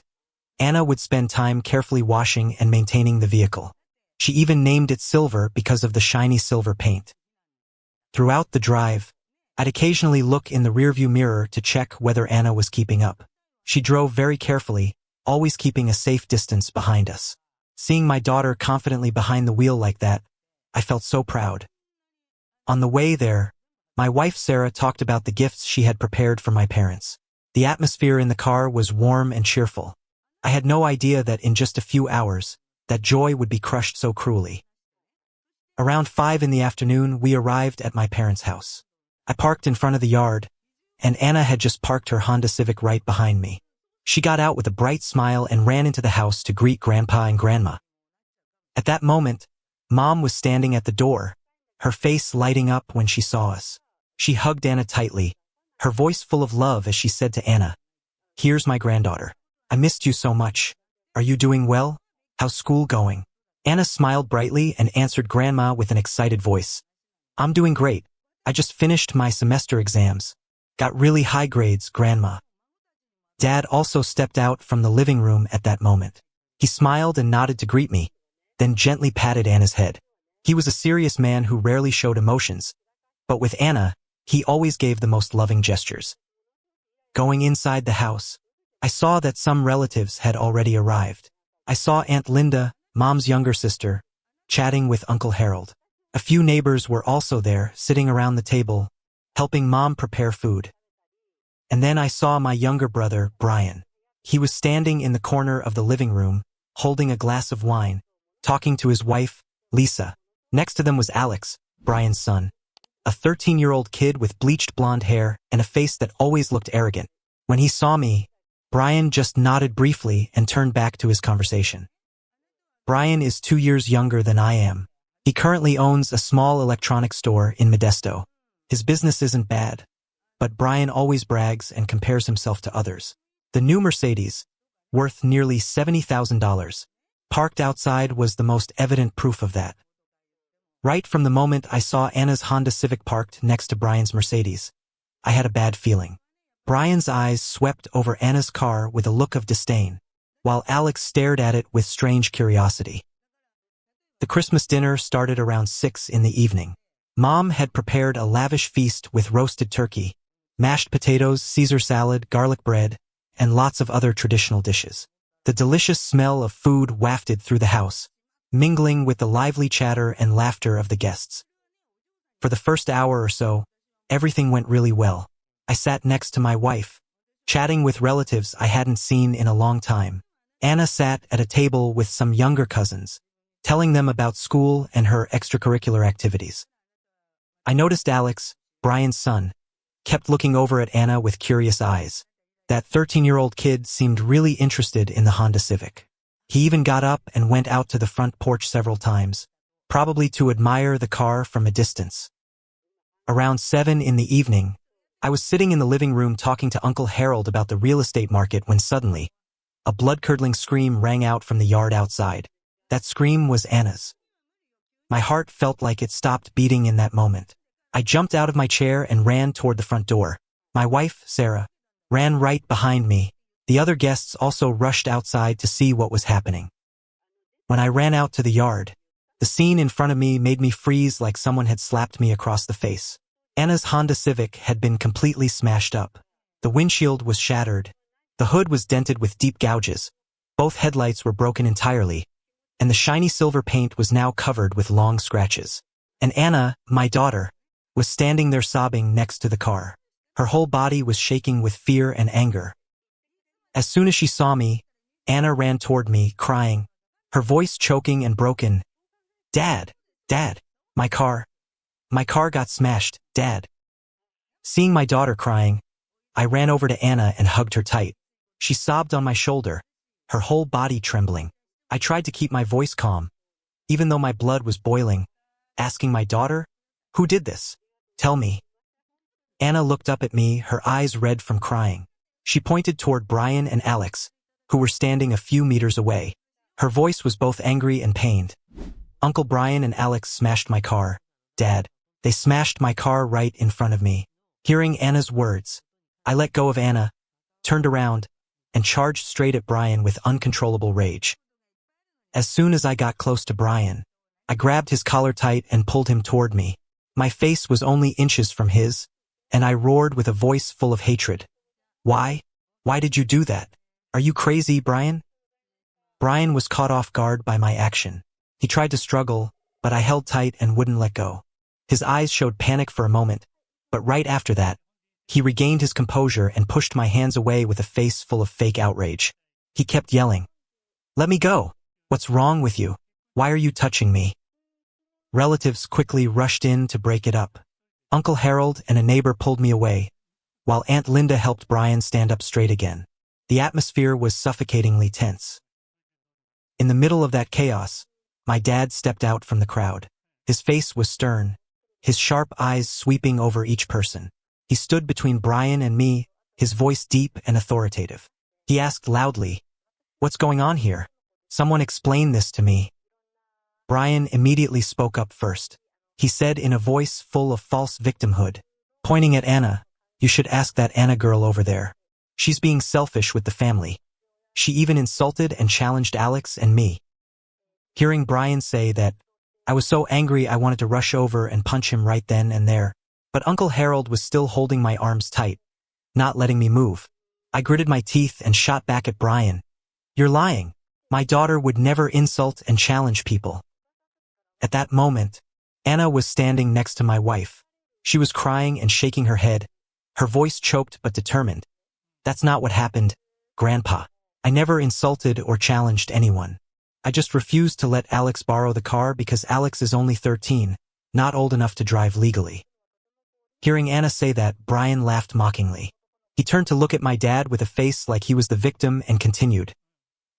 Anna would spend time carefully washing and maintaining the vehicle. She even named it Silver because of the shiny silver paint. Throughout the drive, I'd occasionally look in the rearview mirror to check whether Anna was keeping up. She drove very carefully, always keeping a safe distance behind us. Seeing my daughter confidently behind the wheel like that, I felt so proud. On the way there, my wife Sarah talked about the gifts she had prepared for my parents. The atmosphere in the car was warm and cheerful. I had no idea that in just a few hours, that joy would be crushed so cruelly. Around 5 in the afternoon, we arrived at my parents' house. I parked in front of the yard, and Anna had just parked her Honda Civic right behind me. She got out with a bright smile and ran into the house to greet Grandpa and Grandma. At that moment, Mom was standing at the door, her face lighting up when she saw us. She hugged Anna tightly, her voice full of love as she said to Anna, "Here's my granddaughter. I missed you so much. Are you doing well? How's school going?" Anna smiled brightly and answered Grandma with an excited voice. I'm doing great. I just finished my semester exams. Got really high grades, Grandma. Dad also stepped out from the living room at that moment. He smiled and nodded to greet me, then gently patted Anna's head. He was a serious man who rarely showed emotions, but with Anna, he always gave the most loving gestures. Going inside the house, I saw that some relatives had already arrived. I saw Aunt Linda, Mom's younger sister, chatting with Uncle Harold. A few neighbors were also there, sitting around the table, helping Mom prepare food. And then I saw my younger brother, Brian. He was standing in the corner of the living room, holding a glass of wine, talking to his wife, Lisa. Next to them was Alex, Brian's son, a 13-year-old kid with bleached blonde hair and a face that always looked arrogant. When he saw me, Brian just nodded briefly and turned back to his conversation. Brian is 2 years younger than I am. He currently owns a small electronics store in Modesto. His business isn't bad, but Brian always brags and compares himself to others. The new Mercedes, worth nearly $70,000, parked outside was the most evident proof of that. Right from the moment I saw Anna's Honda Civic parked next to Brian's Mercedes, I had a bad feeling. Brian's eyes swept over Anna's car with a look of disdain, while Alex stared at it with strange curiosity. The Christmas dinner started around 6 in the evening. Mom had prepared a lavish feast with roasted turkey, mashed potatoes, Caesar salad, garlic bread, and lots of other traditional dishes. The delicious smell of food wafted through the house, mingling with the lively chatter and laughter of the guests. For the first hour or so, everything went really well. I sat next to my wife, chatting with relatives I hadn't seen in a long time. Anna sat at a table with some younger cousins, telling them about school and her extracurricular activities. I noticed Alex, Brian's son, kept looking over at Anna with curious eyes. That 13-year-old kid seemed really interested in the Honda Civic. He even got up and went out to the front porch several times, probably to admire the car from a distance. Around 7 in the evening, I was sitting in the living room talking to Uncle Harold about the real estate market when suddenly, a blood-curdling scream rang out from the yard outside. That scream was Anna's. My heart felt like it stopped beating in that moment. I jumped out of my chair and ran toward the front door. My wife, Sarah, ran right behind me. The other guests also rushed outside to see what was happening. When I ran out to the yard, the scene in front of me made me freeze like someone had slapped me across the face. Anna's Honda Civic had been completely smashed up. The windshield was shattered. The hood was dented with deep gouges. Both headlights were broken entirely, and the shiny silver paint was now covered with long scratches. And Anna, my daughter, was standing there sobbing next to the car. Her whole body was shaking with fear and anger. As soon as she saw me, Anna ran toward me, crying, her voice choking and broken. "Dad, Dad, my car got smashed, Dad." Seeing my daughter crying, I ran over to Anna and hugged her tight. She sobbed on my shoulder, her whole body trembling. I tried to keep my voice calm, even though my blood was boiling, asking my daughter, "Who did this? Tell me." Anna looked up at me, her eyes red from crying. She pointed toward Brian and Alex, who were standing a few meters away. Her voice was both angry and pained. "Uncle Brian and Alex smashed my car, Dad. They smashed my car right in front of me." Hearing Anna's words, I let go of Anna, turned around, and charged straight at Brian with uncontrollable rage. As soon as I got close to Brian, I grabbed his collar tight and pulled him toward me. My face was only inches from his, and I roared with a voice full of hatred. Why? Why did you do that? Are you crazy, Brian?" Brian was caught off guard by my action. He tried to struggle, but I held tight and wouldn't let go. His eyes showed panic for a moment, but right after that, he regained his composure and pushed my hands away with a face full of fake outrage. He kept yelling, "Let me go! What's wrong with you? Why are you touching me?" Relatives quickly rushed in to break it up. Uncle Harold and a neighbor pulled me away, while Aunt Linda helped Brian stand up straight again. The atmosphere was suffocatingly tense. In the middle of that chaos, my dad stepped out from the crowd. His face was stern, his sharp eyes sweeping over each person. He stood between Brian and me, his voice deep and authoritative. He asked loudly, "What's going on here? Someone explain this to me." Brian immediately spoke up first. He said in a voice full of false victimhood, pointing at Anna, "You should ask that Anna girl over there. She's being selfish with the family. She even insulted and challenged Alex and me." Hearing Brian say that, I was so angry I wanted to rush over and punch him right then and there. But Uncle Harold was still holding my arms tight, not letting me move. I gritted my teeth and shot back at Brian. "You're lying. My daughter would never insult and challenge people." At that moment, Anna was standing next to my wife. She was crying and shaking her head, her voice choked but determined. "That's not what happened, Grandpa. I never insulted or challenged anyone. I just refused to let Alex borrow the car because Alex is only 13, not old enough to drive legally." Hearing Anna say that, Brian laughed mockingly. He turned to look at my dad with a face like he was the victim and continued,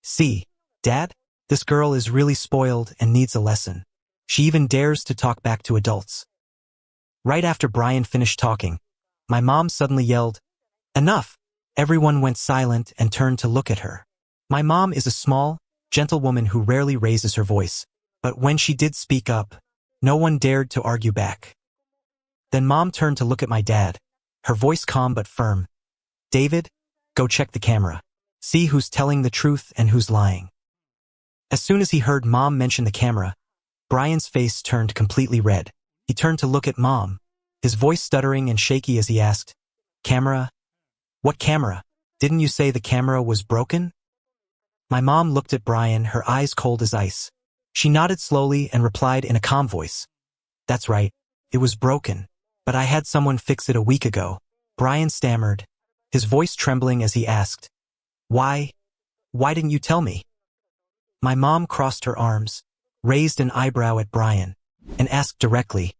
"See, Dad? This girl is really spoiled and needs a lesson. She even dares to talk back to adults." Right after Brian finished talking, my mom suddenly yelled, "Enough!" Everyone went silent and turned to look at her. My mom is a small, gentle woman who rarely raises her voice, but when she did speak up, no one dared to argue back. Then Mom turned to look at my dad, her voice calm but firm. "David, go check the camera. See who's telling the truth and who's lying." As soon as he heard Mom mention the camera, Brian's face turned completely red. He turned to look at Mom, his voice stuttering and shaky as he asked, "Camera? What camera? Didn't you say the camera was broken?" My mom looked at Brian, her eyes cold as ice. She nodded slowly and replied in a calm voice, "That's right, it was broken, but I had someone fix it a week ago." Brian stammered, his voice trembling as he asked, Why didn't you tell me?" My mom crossed her arms, raised an eyebrow at Brian, and asked directly,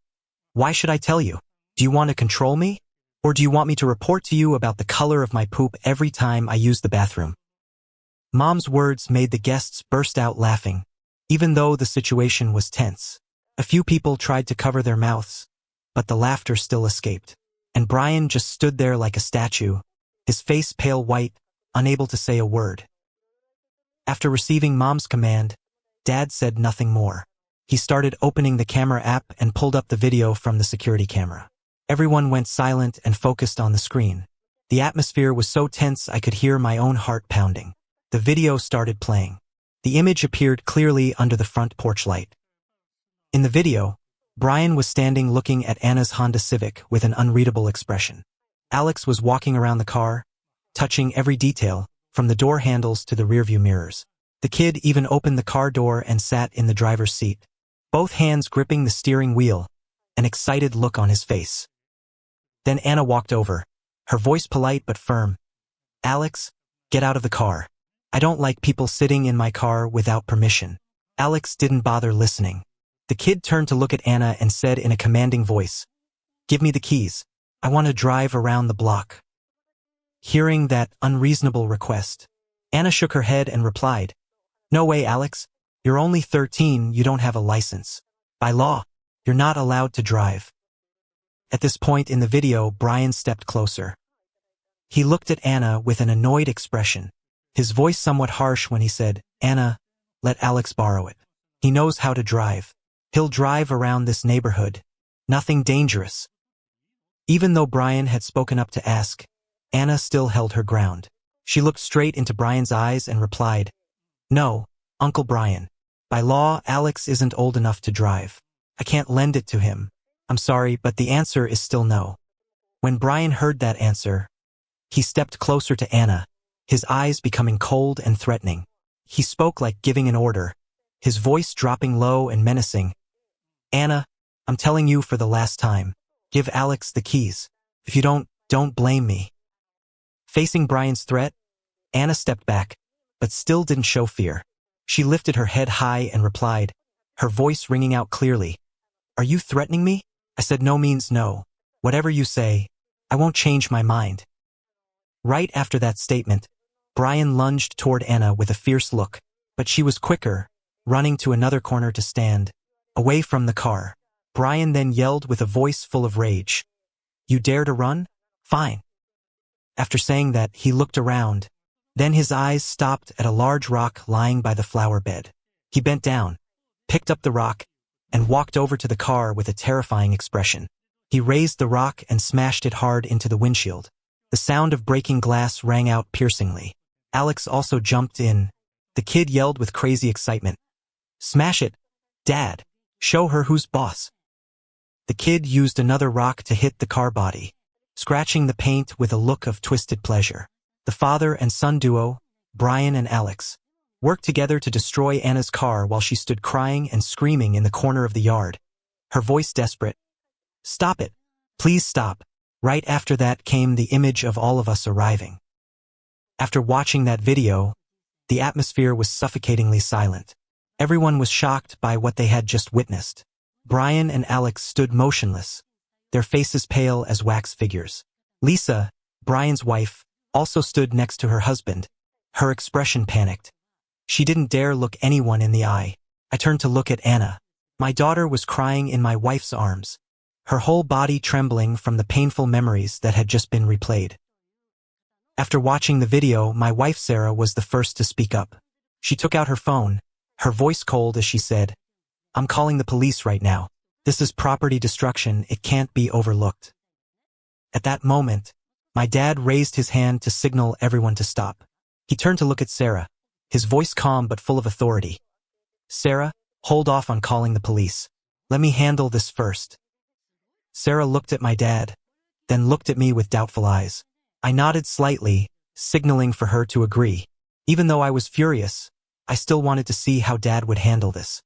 "Why should I tell you? Do you want to control me? Or do you want me to report to you about the color of my poop every time I use the bathroom?" Mom's words made the guests burst out laughing, even though the situation was tense. A few people tried to cover their mouths, but the laughter still escaped, and Brian just stood there like a statue, his face pale white, unable to say a word. After receiving Mom's command, Dad said nothing more. He started opening the camera app and pulled up the video from the security camera. Everyone went silent and focused on the screen. The atmosphere was so tense I could hear my own heart pounding. The video started playing. The image appeared clearly under the front porch light. In the video, Brian was standing looking at Anna's Honda Civic with an unreadable expression. Alex was walking around the car, touching every detail, from the door handles to the rearview mirrors. The kid even opened the car door and sat in the driver's seat, both hands gripping the steering wheel, an excited look on his face. Then Anna walked over, her voice polite but firm. "Alex, get out of the car. I don't like people sitting in my car without permission." Alex didn't bother listening. The kid turned to look at Anna and said in a commanding voice, "Give me the keys. I want to drive around the block." Hearing that unreasonable request, Anna shook her head and replied, "No way, Alex. You're only 13, you don't have a license. By law, you're not allowed to drive." At this point in the video, Brian stepped closer. He looked at Anna with an annoyed expression, his voice somewhat harsh when he said, "Anna, let Alex borrow it. He knows how to drive. He'll drive around this neighborhood. Nothing dangerous." Even though Brian had spoken up to ask, Anna still held her ground. She looked straight into Brian's eyes and replied, "No, Uncle Brian. By law, Alex isn't old enough to drive. I can't lend it to him. I'm sorry, but the answer is still no." When Brian heard that answer, he stepped closer to Anna, his eyes becoming cold and threatening. He spoke like giving an order, his voice dropping low and menacing. "Anna, I'm telling you for the last time, give Alex the keys. If you don't blame me." Facing Brian's threat, Anna stepped back, but still didn't show fear. She lifted her head high and replied, her voice ringing out clearly, "Are you threatening me? I said no means no. Whatever you say, I won't change my mind." Right after that statement, Brian lunged toward Anna with a fierce look, but she was quicker, running to another corner to stand, away from the car. Brian then yelled with a voice full of rage, "You dare to run? Fine." After saying that, he looked around. Then his eyes stopped at a large rock lying by the flower bed. He bent down, picked up the rock, and walked over to the car with a terrifying expression. He raised the rock and smashed it hard into the windshield. The sound of breaking glass rang out piercingly. Alex also jumped in. The kid yelled with crazy excitement. "Smash it, Dad! Show her who's boss!" The kid used another rock to hit the car body, scratching the paint with a look of twisted pleasure. The father and son duo, Brian and Alex, worked together to destroy Anna's car while she stood crying and screaming in the corner of the yard, her voice desperate. "Stop it! Please stop!" Right after that came the image of all of us arriving. After watching that video, the atmosphere was suffocatingly silent. Everyone was shocked by what they had just witnessed. Brian and Alex stood motionless, their faces pale as wax figures. Lisa, Brian's wife, also stood next to her husband, her expression panicked. She didn't dare look anyone in the eye. I turned to look at Anna. My daughter was crying in my wife's arms, her whole body trembling from the painful memories that had just been replayed. After watching the video, my wife Sarah was the first to speak up. She took out her phone, her voice cold as she said, "I'm calling the police right now. This is property destruction, it can't be overlooked." At that moment, my dad raised his hand to signal everyone to stop. He turned to look at Sarah, his voice calm but full of authority. "Sarah, hold off on calling the police. Let me handle this first." Sarah looked at my dad, then looked at me with doubtful eyes. I nodded slightly, signaling for her to agree. Even though I was furious, I still wanted to see how Dad would handle this.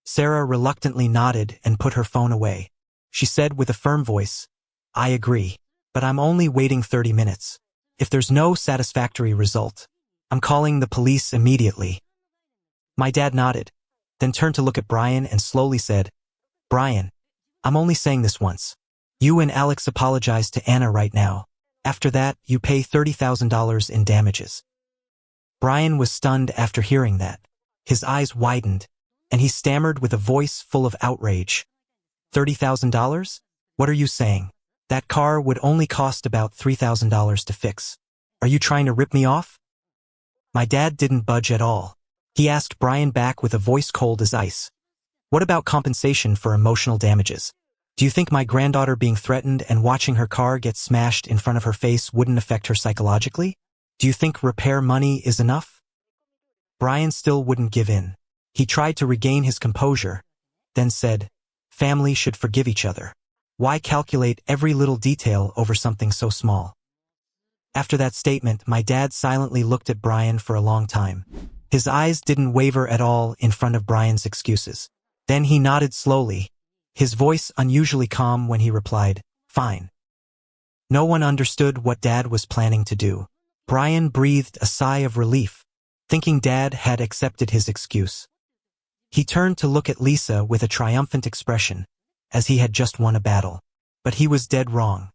Sarah reluctantly nodded and put her phone away. She said with a firm voice, "I agree, but I'm only waiting 30 minutes. If there's no satisfactory result, I'm calling the police immediately." My dad nodded, then turned to look at Brian and slowly said, "Brian, I'm only saying this once. You and Alex apologize to Anna right now. After that, you pay $30,000 in damages." Brian was stunned after hearing that. His eyes widened, and he stammered with a voice full of outrage. $30,000? What are you saying? That car would only cost about $3,000 to fix. Are you trying to rip me off? My dad didn't budge at all. He asked Brian back with a voice cold as ice. "What about compensation for emotional damages? Do you think my granddaughter being threatened and watching her car get smashed in front of her face wouldn't affect her psychologically? Do you think repair money is enough?" Brian still wouldn't give in. He tried to regain his composure, then said, "Family should forgive each other. Why calculate every little detail over something so small?" After that statement, my dad silently looked at Brian for a long time. His eyes didn't waver at all in front of Brian's excuses. Then he nodded slowly, his voice unusually calm when he replied, "Fine." No one understood what Dad was planning to do. Brian breathed a sigh of relief, thinking Dad had accepted his excuse. He turned to look at Lisa with a triumphant expression, as he had just won a battle. But he was dead wrong.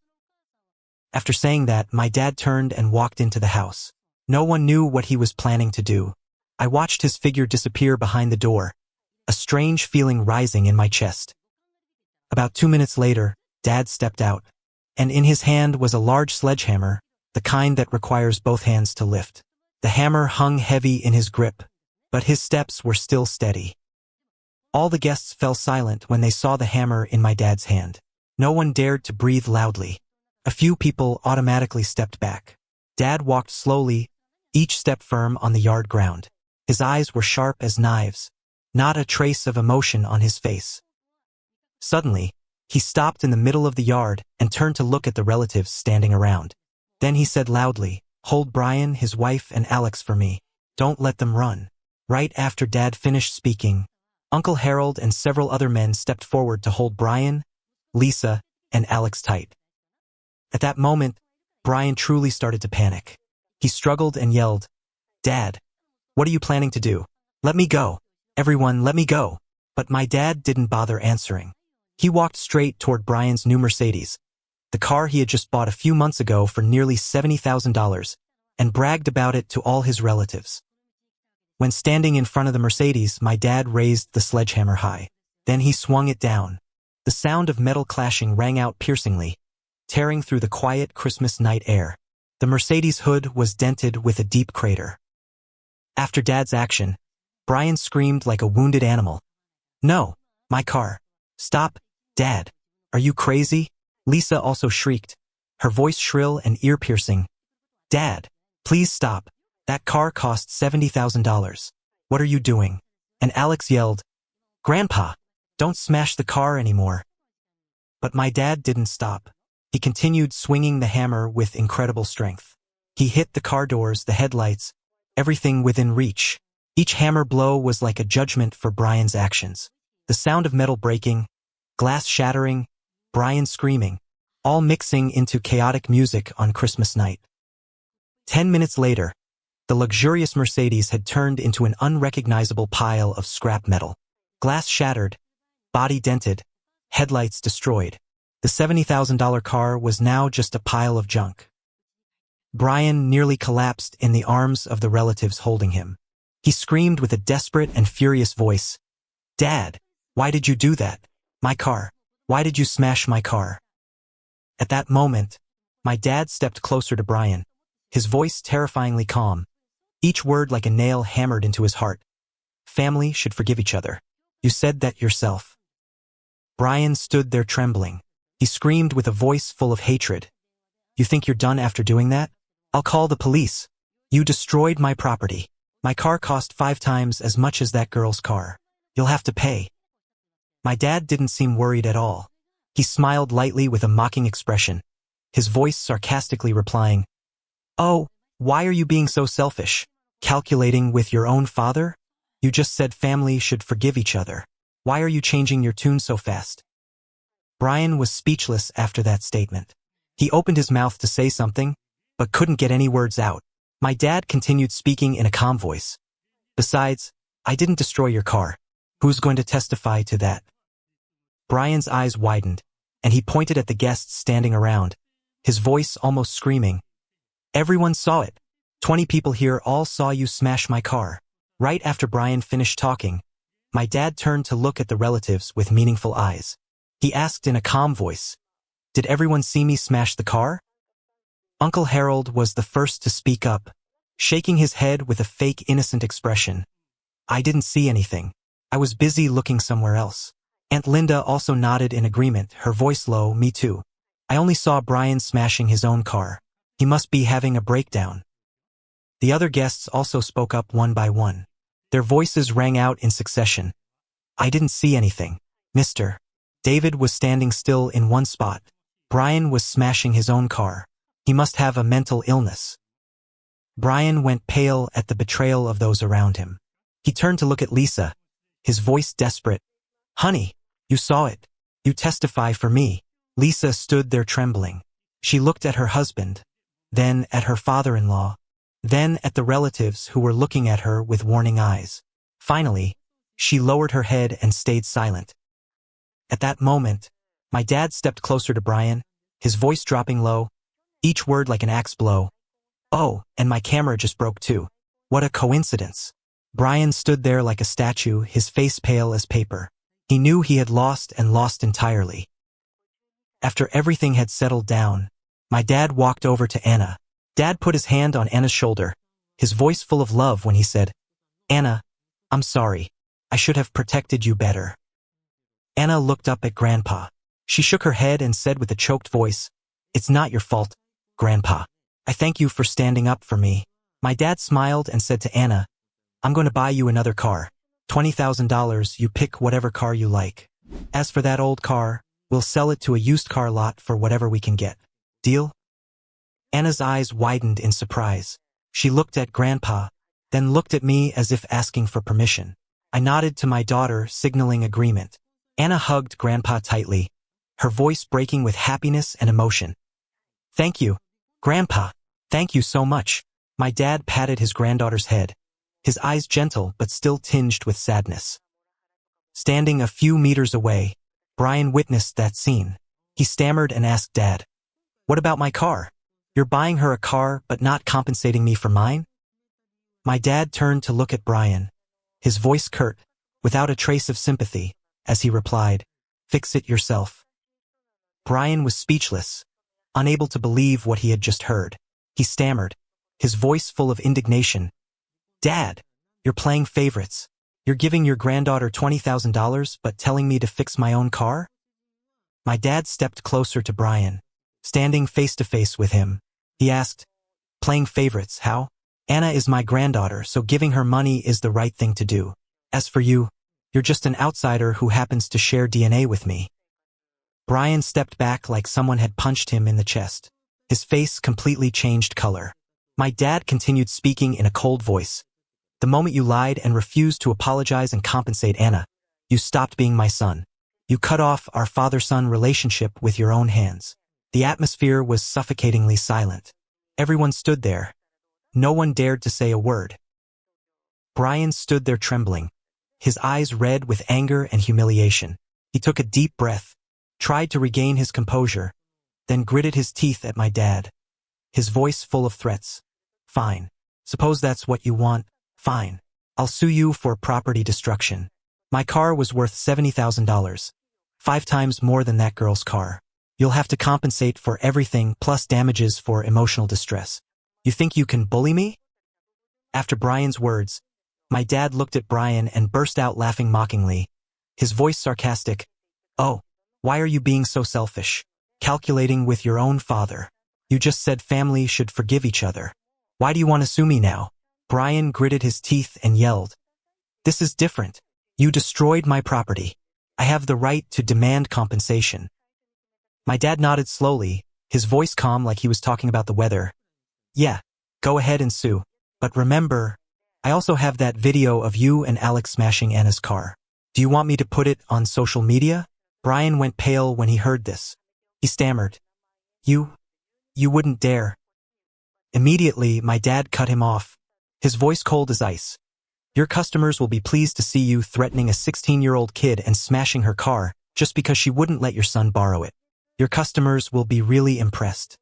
After saying that, my dad turned and walked into the house. No one knew what he was planning to do. I watched his figure disappear behind the door, a strange feeling rising in my chest. About 2 minutes later, Dad stepped out, and in his hand was a large sledgehammer, the kind that requires both hands to lift. The hammer hung heavy in his grip, but his steps were still steady. All the guests fell silent when they saw the hammer in my dad's hand. No one dared to breathe loudly. A few people automatically stepped back. Dad walked slowly, each step firm on the yard ground. His eyes were sharp as knives, not a trace of emotion on his face. Suddenly, he stopped in the middle of the yard and turned to look at the relatives standing around. Then he said loudly, "Hold Brian, his wife, and Alex for me. Don't let them run." Right after Dad finished speaking, Uncle Harold and several other men stepped forward to hold Brian, Lisa, and Alex tight. At that moment, Brian truly started to panic. He struggled and yelled, "Dad, what are you planning to do? Let me go. Everyone, let me go." But my dad didn't bother answering. He walked straight toward Brian's new Mercedes, the car he had just bought a few months ago for nearly $70,000, and bragged about it to all his relatives. When standing in front of the Mercedes, my dad raised the sledgehammer high. Then he swung it down. The sound of metal clashing rang out piercingly, tearing through the quiet Christmas night air. The Mercedes hood was dented with a deep crater. After Dad's action, Brian screamed like a wounded animal. No, my car. Stop, Dad. Are you crazy? Lisa also shrieked, her voice shrill and ear-piercing. Dad, please stop. That car cost $70,000. What are you doing? And Alex yelled, Grandpa, don't smash the car anymore. But my dad didn't stop. He continued swinging the hammer with incredible strength. He hit the car doors, the headlights, everything within reach. Each hammer blow was like a judgment for Brian's actions. The sound of metal breaking, glass shattering, Brian screaming, all mixing into chaotic music on Christmas night. 10 minutes later, the luxurious Mercedes had turned into an unrecognizable pile of scrap metal. Glass shattered, body dented, headlights destroyed. The $70,000 car was now just a pile of junk. Brian nearly collapsed in the arms of the relatives holding him. He screamed with a desperate and furious voice, Dad, why did you do that? My car. Why did you smash my car? At that moment, my dad stepped closer to Brian, his voice terrifyingly calm, each word like a nail hammered into his heart. Family should forgive each other. You said that yourself. Brian stood there trembling. He screamed with a voice full of hatred. You think you're done after doing that? I'll call the police. You destroyed my property. My car cost 5 times as much as that girl's car. You'll have to pay. My dad didn't seem worried at all. He smiled lightly with a mocking expression, his voice sarcastically replying, Oh, why are you being so selfish? Calculating with your own father? You just said family should forgive each other. Why are you changing your tune so fast? Brian was speechless after that statement. He opened his mouth to say something, but couldn't get any words out. My dad continued speaking in a calm voice. Besides, I didn't destroy your car. Who's going to testify to that? Brian's eyes widened, and he pointed at the guests standing around, his voice almost screaming. Everyone saw it. 20 people here all saw you smash my car. Right after Brian finished talking, my dad turned to look at the relatives with meaningful eyes. He asked in a calm voice, Did everyone see me smash the car? Uncle Harold was the first to speak up, shaking his head with a fake innocent expression. I didn't see anything. I was busy looking somewhere else. Aunt Linda also nodded in agreement, her voice low, Me too. I only saw Brian smashing his own car. He must be having a breakdown. The other guests also spoke up one by one. Their voices rang out in succession. I didn't see anything. Mr. David was standing still in one spot. Brian was smashing his own car. He must have a mental illness. Brian went pale at the betrayal of those around him. He turned to look at Lisa, his voice desperate. Honey, you saw it. You testify for me. Lisa stood there trembling. She looked at her husband, then at her father-in-law, then at the relatives who were looking at her with warning eyes. Finally, she lowered her head and stayed silent. At that moment, my dad stepped closer to Brian, his voice dropping low, each word like an axe blow. Oh, and my camera just broke too. What a coincidence. Brian stood there like a statue, his face pale as paper. He knew he had lost and lost entirely. After everything had settled down, my dad walked over to Anna. Dad put his hand on Anna's shoulder, his voice full of love when he said, Anna, I'm sorry. I should have protected you better. Anna looked up at Grandpa. She shook her head and said with a choked voice, It's not your fault, Grandpa. I thank you for standing up for me. My dad smiled and said to Anna, I'm going to buy you another car. $20,000, you pick whatever car you like. As for that old car, we'll sell it to a used car lot for whatever we can get. Deal? Anna's eyes widened in surprise. She looked at Grandpa, then looked at me as if asking for permission. I nodded to my daughter, signaling agreement. Anna hugged Grandpa tightly, her voice breaking with happiness and emotion. Thank you, Grandpa. Thank you so much. My dad patted his granddaughter's head, his eyes gentle but still tinged with sadness. Standing a few meters away, Brian witnessed that scene. He stammered and asked Dad, What about my car? You're buying her a car but not compensating me for mine? My dad turned to look at Brian, his voice curt, without a trace of sympathy, as he replied, Fix it yourself. Brian was speechless, unable to believe what he had just heard. He stammered, his voice full of indignation. Dad, you're playing favorites. You're giving your granddaughter $20,000 but telling me to fix my own car? My dad stepped closer to Brian. Standing face to face with him, he asked, playing favorites, how? Anna is my granddaughter, so giving her money is the right thing to do. As for you, you're just an outsider who happens to share DNA with me. Brian stepped back like someone had punched him in the chest. His face completely changed color. My dad continued speaking in a cold voice. The moment you lied and refused to apologize and compensate Anna, you stopped being my son. You cut off our father-son relationship with your own hands. The atmosphere was suffocatingly silent. Everyone stood there. No one dared to say a word. Brian stood there trembling, his eyes red with anger and humiliation. He took a deep breath, tried to regain his composure, then gritted his teeth at my dad, his voice full of threats. Fine. Suppose that's what you want. Fine. I'll sue you for property destruction. My car was worth $70,000. 5 times more than that girl's car. You'll have to compensate for everything plus damages for emotional distress. You think you can bully me? After Brian's words, my dad looked at Brian and burst out laughing mockingly, his voice sarcastic. Oh, why are you being so selfish? Calculating with your own father. You just said family should forgive each other. Why do you want to sue me now? Brian gritted his teeth and yelled. This is different. You destroyed my property. I have the right to demand compensation. My dad nodded slowly, his voice calm like he was talking about the weather. Yeah, go ahead and sue. But remember, I also have that video of you and Alex smashing Anna's car. Do you want me to put it on social media? Brian went pale when he heard this. He stammered. You wouldn't dare. Immediately, my dad cut him off, his voice cold as ice. Your customers will be pleased to see you threatening a 16-year-old kid and smashing her car just because she wouldn't let your son borrow it. Your customers will be really impressed.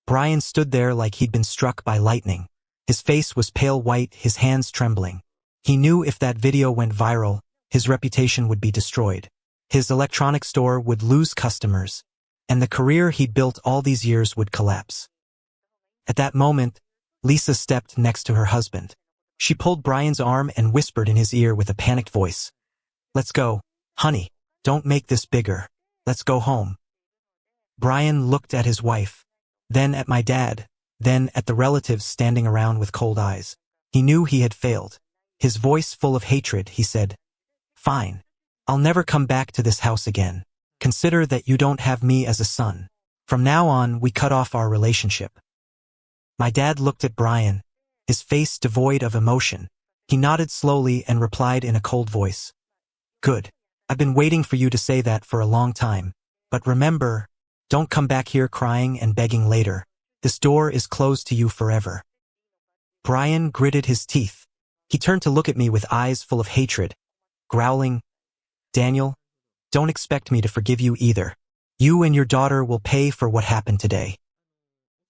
Brian stood there like he'd been struck by lightning. His face was pale white, his hands trembling. He knew if that video went viral, his reputation would be destroyed. His electronics store would lose customers, and the career he'd built all these years would collapse. At that moment, Lisa stepped next to her husband. She pulled Brian's arm and whispered in his ear with a panicked voice. Let's go, honey. Don't make this bigger. Let's go home. Brian looked at his wife, then at my dad, then at the relatives standing around with cold eyes. He knew he had failed. His voice full of hatred, he said, Fine. I'll never come back to this house again. Consider that you don't have me as a son. From now on, we cut off our relationship. My dad looked at Brian, his face devoid of emotion. He nodded slowly and replied in a cold voice. Good. I've been waiting for you to say that for a long time. But remember, don't come back here crying and begging later. This door is closed to you forever. Brian gritted his teeth. He turned to look at me with eyes full of hatred, growling, Daniel, don't expect me to forgive you either. You and your daughter will pay for what happened today.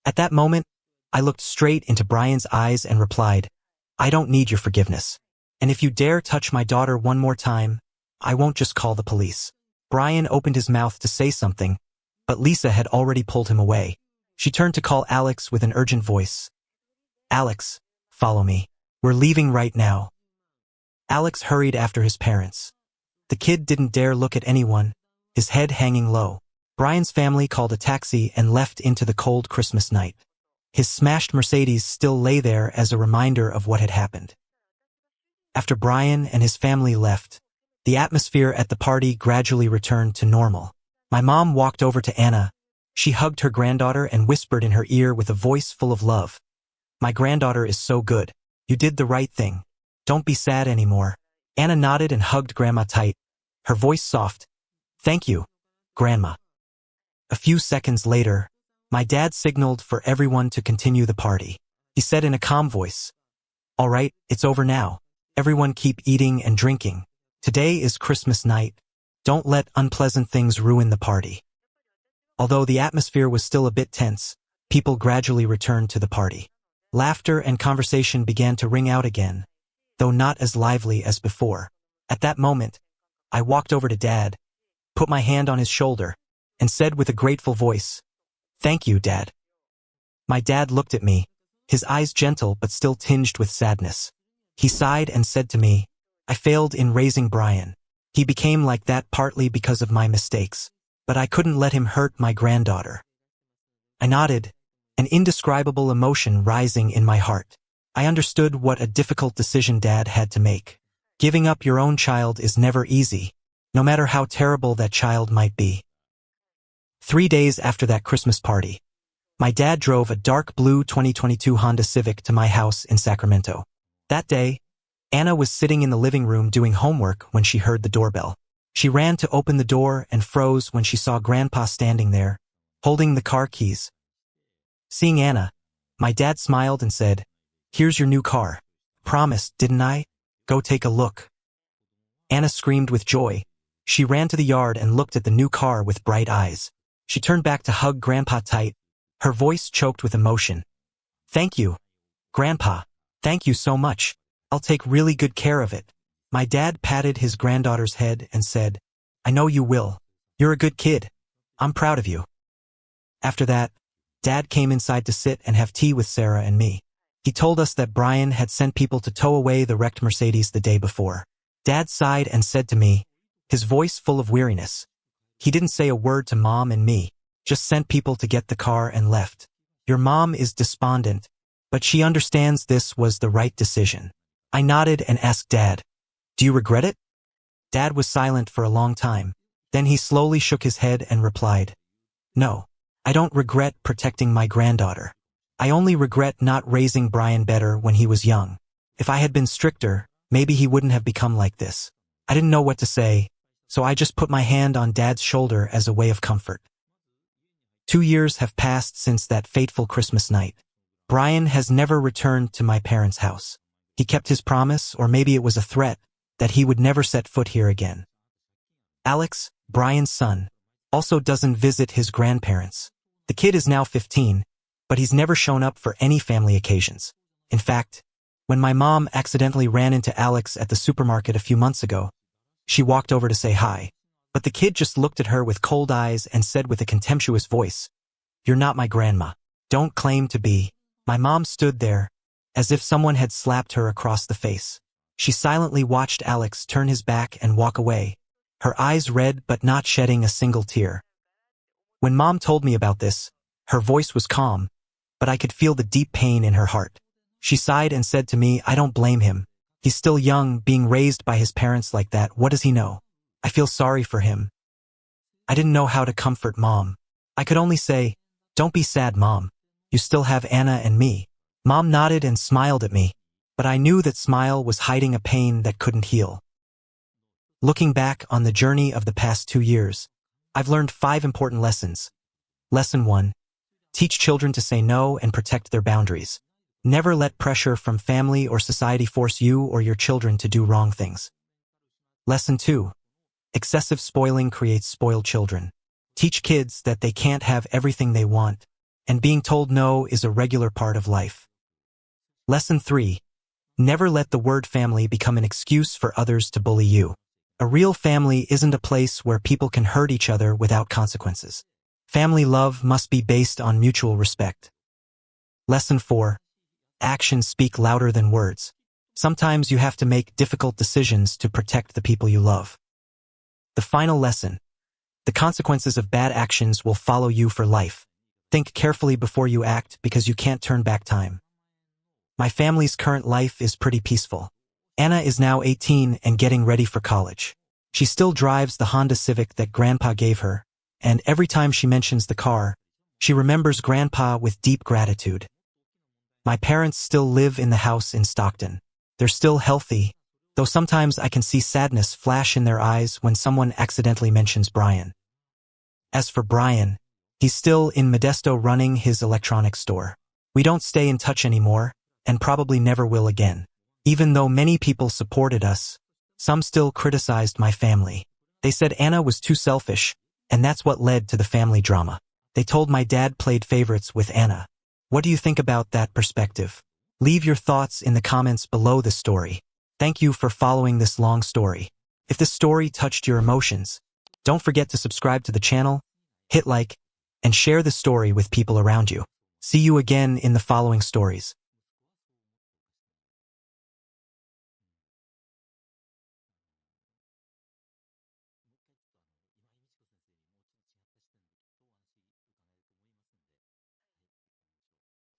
At that moment, I looked straight into Brian's eyes and replied, I don't need your forgiveness. And if you dare touch my daughter one more time, I won't just call the police. Brian opened his mouth to say something, but Lisa had already pulled him away. She turned to call Alex with an urgent voice. Alex, follow me. We're leaving right now. Alex hurried after his parents. The kid didn't dare look at anyone, his head hanging low. Brian's family called a taxi and left into the cold Christmas night. His smashed Mercedes still lay there as a reminder of what had happened. After Brian and his family left, the atmosphere at the party gradually returned to normal. My mom walked over to Anna. She hugged her granddaughter and whispered in her ear with a voice full of love. My granddaughter is so good. You did the right thing. Don't be sad anymore. Anna nodded and hugged Grandma tight, her voice soft. Thank you, Grandma. A few seconds later, my dad signaled for everyone to continue the party. He said in a calm voice, All right, it's over now. Everyone keep eating and drinking. Today is Christmas night. Don't let unpleasant things ruin the party. Although the atmosphere was still a bit tense, people gradually returned to the party. Laughter and conversation began to ring out again, though not as lively as before. At that moment, I walked over to Dad, put my hand on his shoulder, and said with a grateful voice, Thank you, Dad. My dad looked at me, his eyes gentle but still tinged with sadness. He sighed and said to me, I failed in raising Brian. He became like that partly because of my mistakes, but I couldn't let him hurt my granddaughter. I nodded, an indescribable emotion rising in my heart. I understood what a difficult decision Dad had to make. Giving up your own child is never easy, no matter how terrible that child might be. 3 days after that Christmas party, my dad drove a dark blue 2022 Honda Civic to my house in Sacramento. That day, Anna was sitting in the living room doing homework when she heard the doorbell. She ran to open the door and froze when she saw Grandpa standing there, holding the car keys. Seeing Anna, my dad smiled and said, "Here's your new car. Promised, didn't I? Go take a look." Anna screamed with joy. She ran to the yard and looked at the new car with bright eyes. She turned back to hug Grandpa tight, her voice choked with emotion. "Thank you, Grandpa. Thank you so much. I'll take really good care of it." My dad patted his granddaughter's head and said, "I know you will. You're a good kid. I'm proud of you." After that, Dad came inside to sit and have tea with Sarah and me. He told us that Brian had sent people to tow away the wrecked Mercedes the day before. Dad sighed and said to me, his voice full of weariness, he didn't say a word to Mom and me, just sent people to get the car and left. Your mom is despondent, but she understands this was the right decision. I nodded and asked Dad, "Do you regret it?" Dad was silent for a long time. Then he slowly shook his head and replied, "No, I don't regret protecting my granddaughter. I only regret not raising Brian better when he was young. If I had been stricter, maybe he wouldn't have become like this." I didn't know what to say, so I just put my hand on Dad's shoulder as a way of comfort. 2 years have passed since that fateful Christmas night. Brian has never returned to my parents' house. He kept his promise, or maybe it was a threat, that he would never set foot here again. Alex, Brian's son, also doesn't visit his grandparents. The kid is now 15, but he's never shown up for any family occasions. In fact, when my mom accidentally ran into Alex at the supermarket a few months ago, she walked over to say hi, but the kid just looked at her with cold eyes and said with a contemptuous voice, "You're not my grandma. Don't claim to be." My mom stood there, as if someone had slapped her across the face. She silently watched Alex turn his back and walk away, her eyes red but not shedding a single tear. When Mom told me about this, her voice was calm, but I could feel the deep pain in her heart. She sighed and said to me, "I don't blame him. He's still young, being raised by his parents like that. What does he know? I feel sorry for him." I didn't know how to comfort Mom. I could only say, "Don't be sad, Mom. You still have Anna and me." Mom nodded and smiled at me, but I knew that smile was hiding a pain that couldn't heal. Looking back on the journey of the past 2 years, I've learned 5 important lessons. Lesson 1. Teach children to say no and protect their boundaries. Never let pressure from family or society force you or your children to do wrong things. Lesson 2. Excessive spoiling creates spoiled children. Teach kids that they can't have everything they want, and being told no is a regular part of life. Lesson 3. Never let the word family become an excuse for others to bully you. A real family isn't a place where people can hurt each other without consequences. Family love must be based on mutual respect. Lesson 4. Actions speak louder than words. Sometimes you have to make difficult decisions to protect the people you love. The final lesson. The consequences of bad actions will follow you for life. Think carefully before you act because you can't turn back time. My family's current life is pretty peaceful. Anna is now 18 and getting ready for college. She still drives the Honda Civic that Grandpa gave her, and every time she mentions the car, she remembers Grandpa with deep gratitude. My parents still live in the house in Stockton. They're still healthy, though sometimes I can see sadness flash in their eyes when someone accidentally mentions Brian. As for Brian, he's still in Modesto running his electronics store. We don't stay in touch anymore, and probably never will again. Even though many people supported us, some still criticized my family. They said Anna was too selfish, and that's what led to the family drama. They told my dad played favorites with Anna. What do you think about that perspective? Leave your thoughts in the comments below this story. Thank you for following this long story. If this story touched your emotions, don't forget to subscribe to the channel, hit like, and share the story with people around you. See you again in the following stories.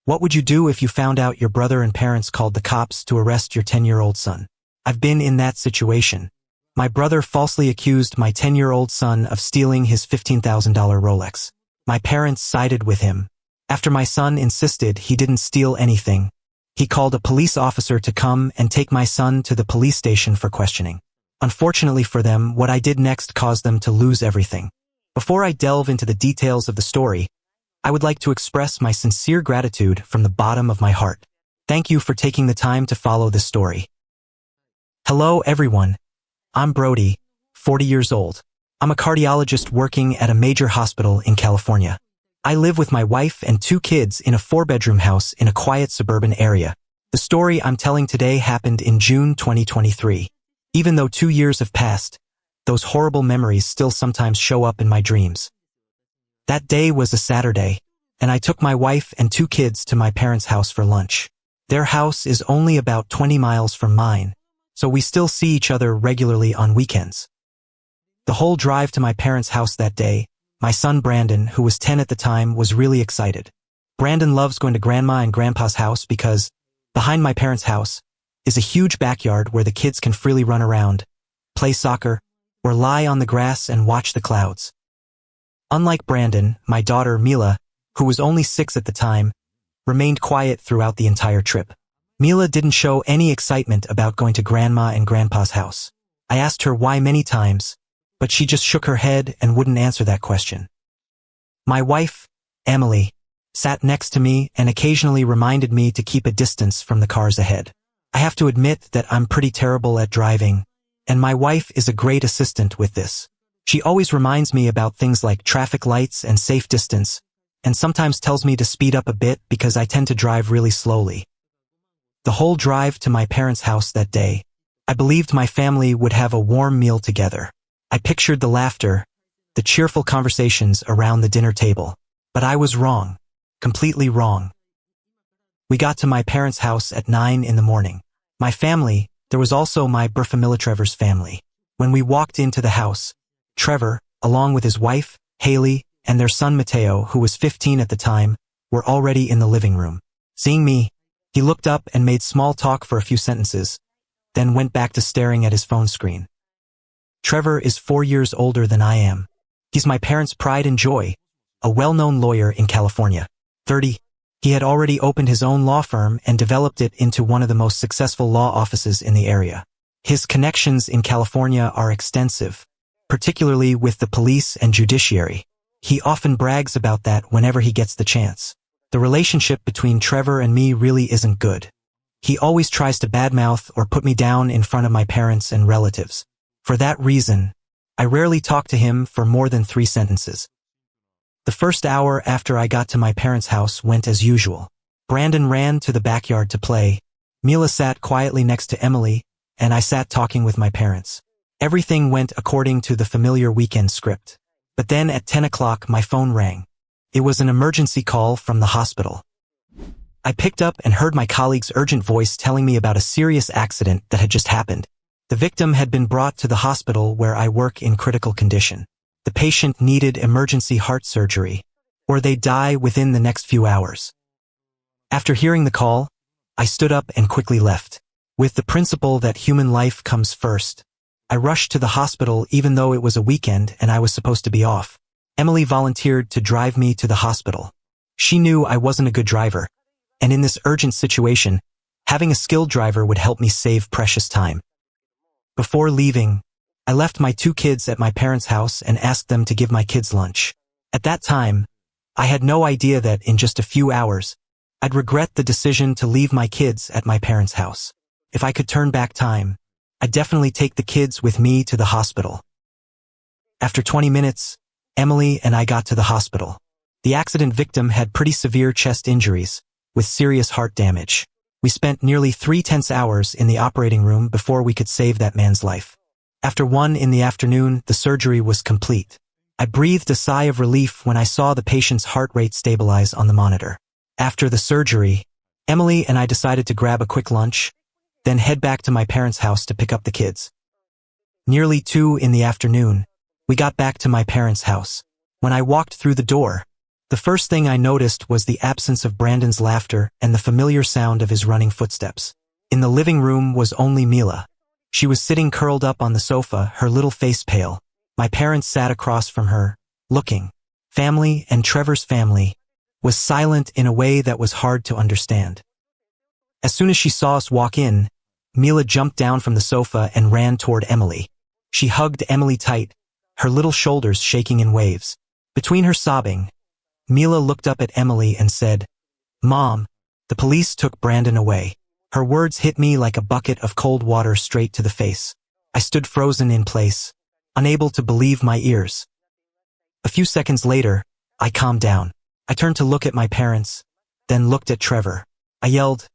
What would you do if you found out your brother and parents called the cops to arrest your 10-year-old son? I've been in that situation. My brother falsely accused my 10-year-old son of stealing his $15,000 Rolex. My parents sided with him. After my son insisted he didn't steal anything, he called a police officer to come and take my son to the police station for questioning. Unfortunately for them, what I did next caused them to lose everything. Before I delve into the details of the story, I would like to express my sincere gratitude from the bottom of my heart. Thank you for taking the time to follow this story. Hello everyone. I'm Brody, 40 years old. I'm a cardiologist working at a major hospital in California. I live with my wife and 2 kids in a 4-bedroom house in a quiet suburban area. The story I'm telling today happened in June 2023. Even though 2 years have passed, those horrible memories still sometimes show up in my dreams. That day was a Saturday, and I took my wife and 2 kids to my parents' house for lunch. Their house is only about 20 miles from mine, so we still see each other regularly on weekends. The whole drive to my parents' house that day, my son Brandon, who was 10 at the time, was really excited. Brandon loves going to Grandma and Grandpa's house because, behind my parents' house, is a huge backyard where the kids can freely run around, play soccer, or lie on the grass and watch the clouds. Unlike Brandon, my daughter Mila, who was only 6 at the time, remained quiet throughout the entire trip. Mila didn't show any excitement about going to Grandma and Grandpa's house. I asked her why many times, but she just shook her head and wouldn't answer that question. My wife, Emily, sat next to me and occasionally reminded me to keep a distance from the cars ahead. I have to admit that I'm pretty terrible at driving, and my wife is a great assistant with this. She always reminds me about things like traffic lights and safe distance, and sometimes tells me to speed up a bit because I tend to drive really slowly. The whole drive to my parents' house that day, I believed my family would have a warm meal together. I pictured the laughter, the cheerful conversations around the dinner table. But I was wrong. Completely wrong. We got to my parents' house at 9 in the morning. My family, there was also my Berfamila Trevor's family. When we walked into the house, Trevor, along with his wife, Haley, and their son Mateo, who was 15 at the time, were already in the living room. Seeing me, he looked up and made small talk for a few sentences, then went back to staring at his phone screen. Trevor is 4 years older than I am. He's my parents' pride and joy, a well-known lawyer in California. 30. He had already opened his own law firm and developed it into one of the most successful law offices in the area. His connections in California are extensive, particularly with the police and judiciary. He often brags about that whenever he gets the chance. The relationship between Trevor and me really isn't good. He always tries to badmouth or put me down in front of my parents and relatives. For that reason, I rarely talk to him for more than 3 sentences. The first hour after I got to my parents' house went as usual. Brandon ran to the backyard to play. Mila sat quietly next to Emily, and I sat talking with my parents. Everything went according to the familiar weekend script. But then at 10 o'clock my phone rang. It was an emergency call from the hospital. I picked up and heard my colleague's urgent voice telling me about a serious accident that had just happened. The victim had been brought to the hospital where I work in critical condition. The patient needed emergency heart surgery, or they'd die within the next few hours. After hearing the call, I stood up and quickly left. With the principle that human life comes first, I rushed to the hospital even though it was a weekend and I was supposed to be off. Emily volunteered to drive me to the hospital. She knew I wasn't a good driver, and in this urgent situation, having a skilled driver would help me save precious time. Before leaving, I left my 2 kids at my parents' house and asked them to give my kids lunch. At that time, I had no idea that in just a few hours, I'd regret the decision to leave my kids at my parents' house. If I could turn back time, I'd definitely take the kids with me to the hospital. After 20 minutes, Emily and I got to the hospital. The accident victim had pretty severe chest injuries, with serious heart damage. We spent nearly 3/10 hours in the operating room before we could save that man's life. After 1 in the afternoon, the surgery was complete. I breathed a sigh of relief when I saw the patient's heart rate stabilize on the monitor. After the surgery, Emily and I decided to grab a quick lunch, then head back to my parents' house to pick up the kids. Nearly 2 in the afternoon, we got back to my parents' house. When I walked through the door, The first thing I noticed was the absence of Brandon's laughter and the familiar sound of his running footsteps. In the living room was only Mila. She was sitting curled up on the sofa, her little face pale. My parents sat across from her, looking. Family, and Trevor's family, was silent in a way that was hard to understand. As soon as she saw us walk in, Mila jumped down from the sofa and ran toward Emily. She hugged Emily tight, her little shoulders shaking in waves. Between her sobbing, Mila looked up at Emily and said, "Mom, the police took Brandon away." Her words hit me like a bucket of cold water straight to the face. I stood frozen in place, unable to believe my ears. A few seconds later, I calmed down. I turned to look at my parents, then looked at Trevor. I yelled,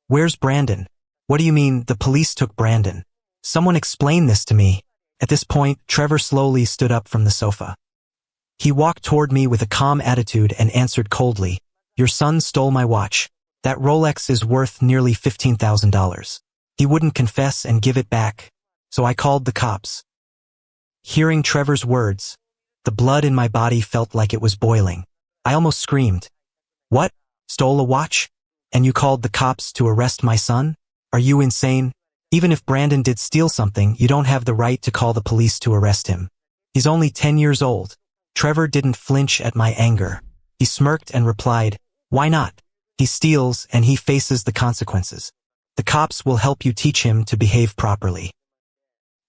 "Where's Brandon? What do you mean, the police took Brandon? Someone explain this to me." At this point, Trevor slowly stood up from the sofa. He walked toward me with a calm attitude and answered coldly, "Your son stole my watch. That Rolex is worth nearly $15,000. He wouldn't confess and give it back, so I called the cops." Hearing Trevor's words, the blood in my body felt like it was boiling. I almost screamed. "What? Stole a watch? And you called the cops to arrest my son? Are you insane? Even if Brandon did steal something, you don't have the right to call the police to arrest him. He's only 10 years old." Trevor didn't flinch at my anger. He smirked and replied, "Why not? He steals and he faces the consequences. The cops will help you teach him to behave properly."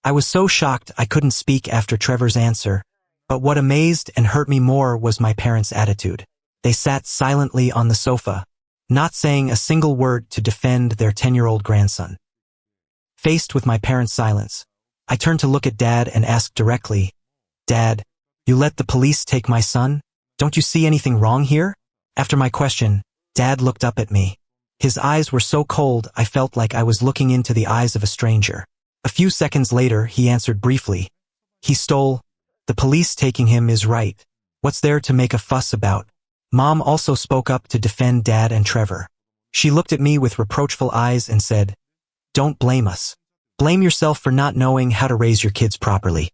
I was so shocked I couldn't speak after Trevor's answer, but what amazed and hurt me more was my parents' attitude. They sat silently on the sofa, not saying a single word to defend their 10-year-old grandson. Faced with my parents' silence, I turned to look at Dad and asked directly, "Dad, you let the police take my son? Don't you see anything wrong here?" After my question, Dad looked up at me. His eyes were so cold I felt like I was looking into the eyes of a stranger. A few seconds later, he answered briefly, "He stole. The police taking him is right. What's there to make a fuss about?" Mom also spoke up to defend Dad and Trevor. She looked at me with reproachful eyes and said, "Don't blame us. Blame yourself for not knowing how to raise your kids properly."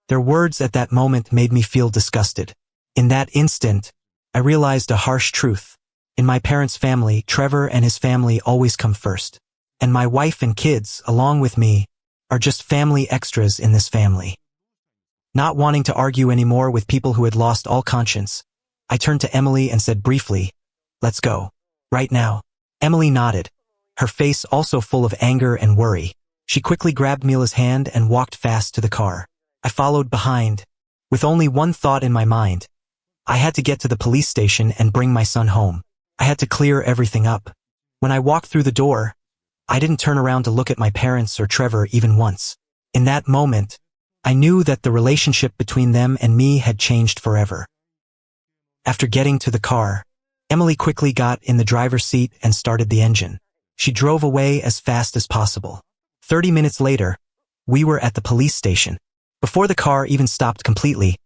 Their words at that moment made me feel disgusted. In that instant, I realized a harsh truth. In my parents' family, Trevor and his family always come first. And my wife and kids, along with me, are just family extras in this family. Not wanting to argue anymore with people who had lost all conscience, I turned to Emily and said briefly, "Let's go. Right now." Emily nodded, her face also full of anger and worry. She quickly grabbed Mila's hand and walked fast to the car. I followed behind, with only one thought in my mind. I had to get to the police station and bring my son home. I had to clear everything up. When I walked through the door, I didn't turn around to look at my parents or Trevor even once. In that moment, I knew that the relationship between them and me had changed forever. After getting to the car, Emily quickly got in the driver's seat and started the engine. She drove away as fast as possible. 30 minutes later, we were at the police station. Before the car even stopped completely,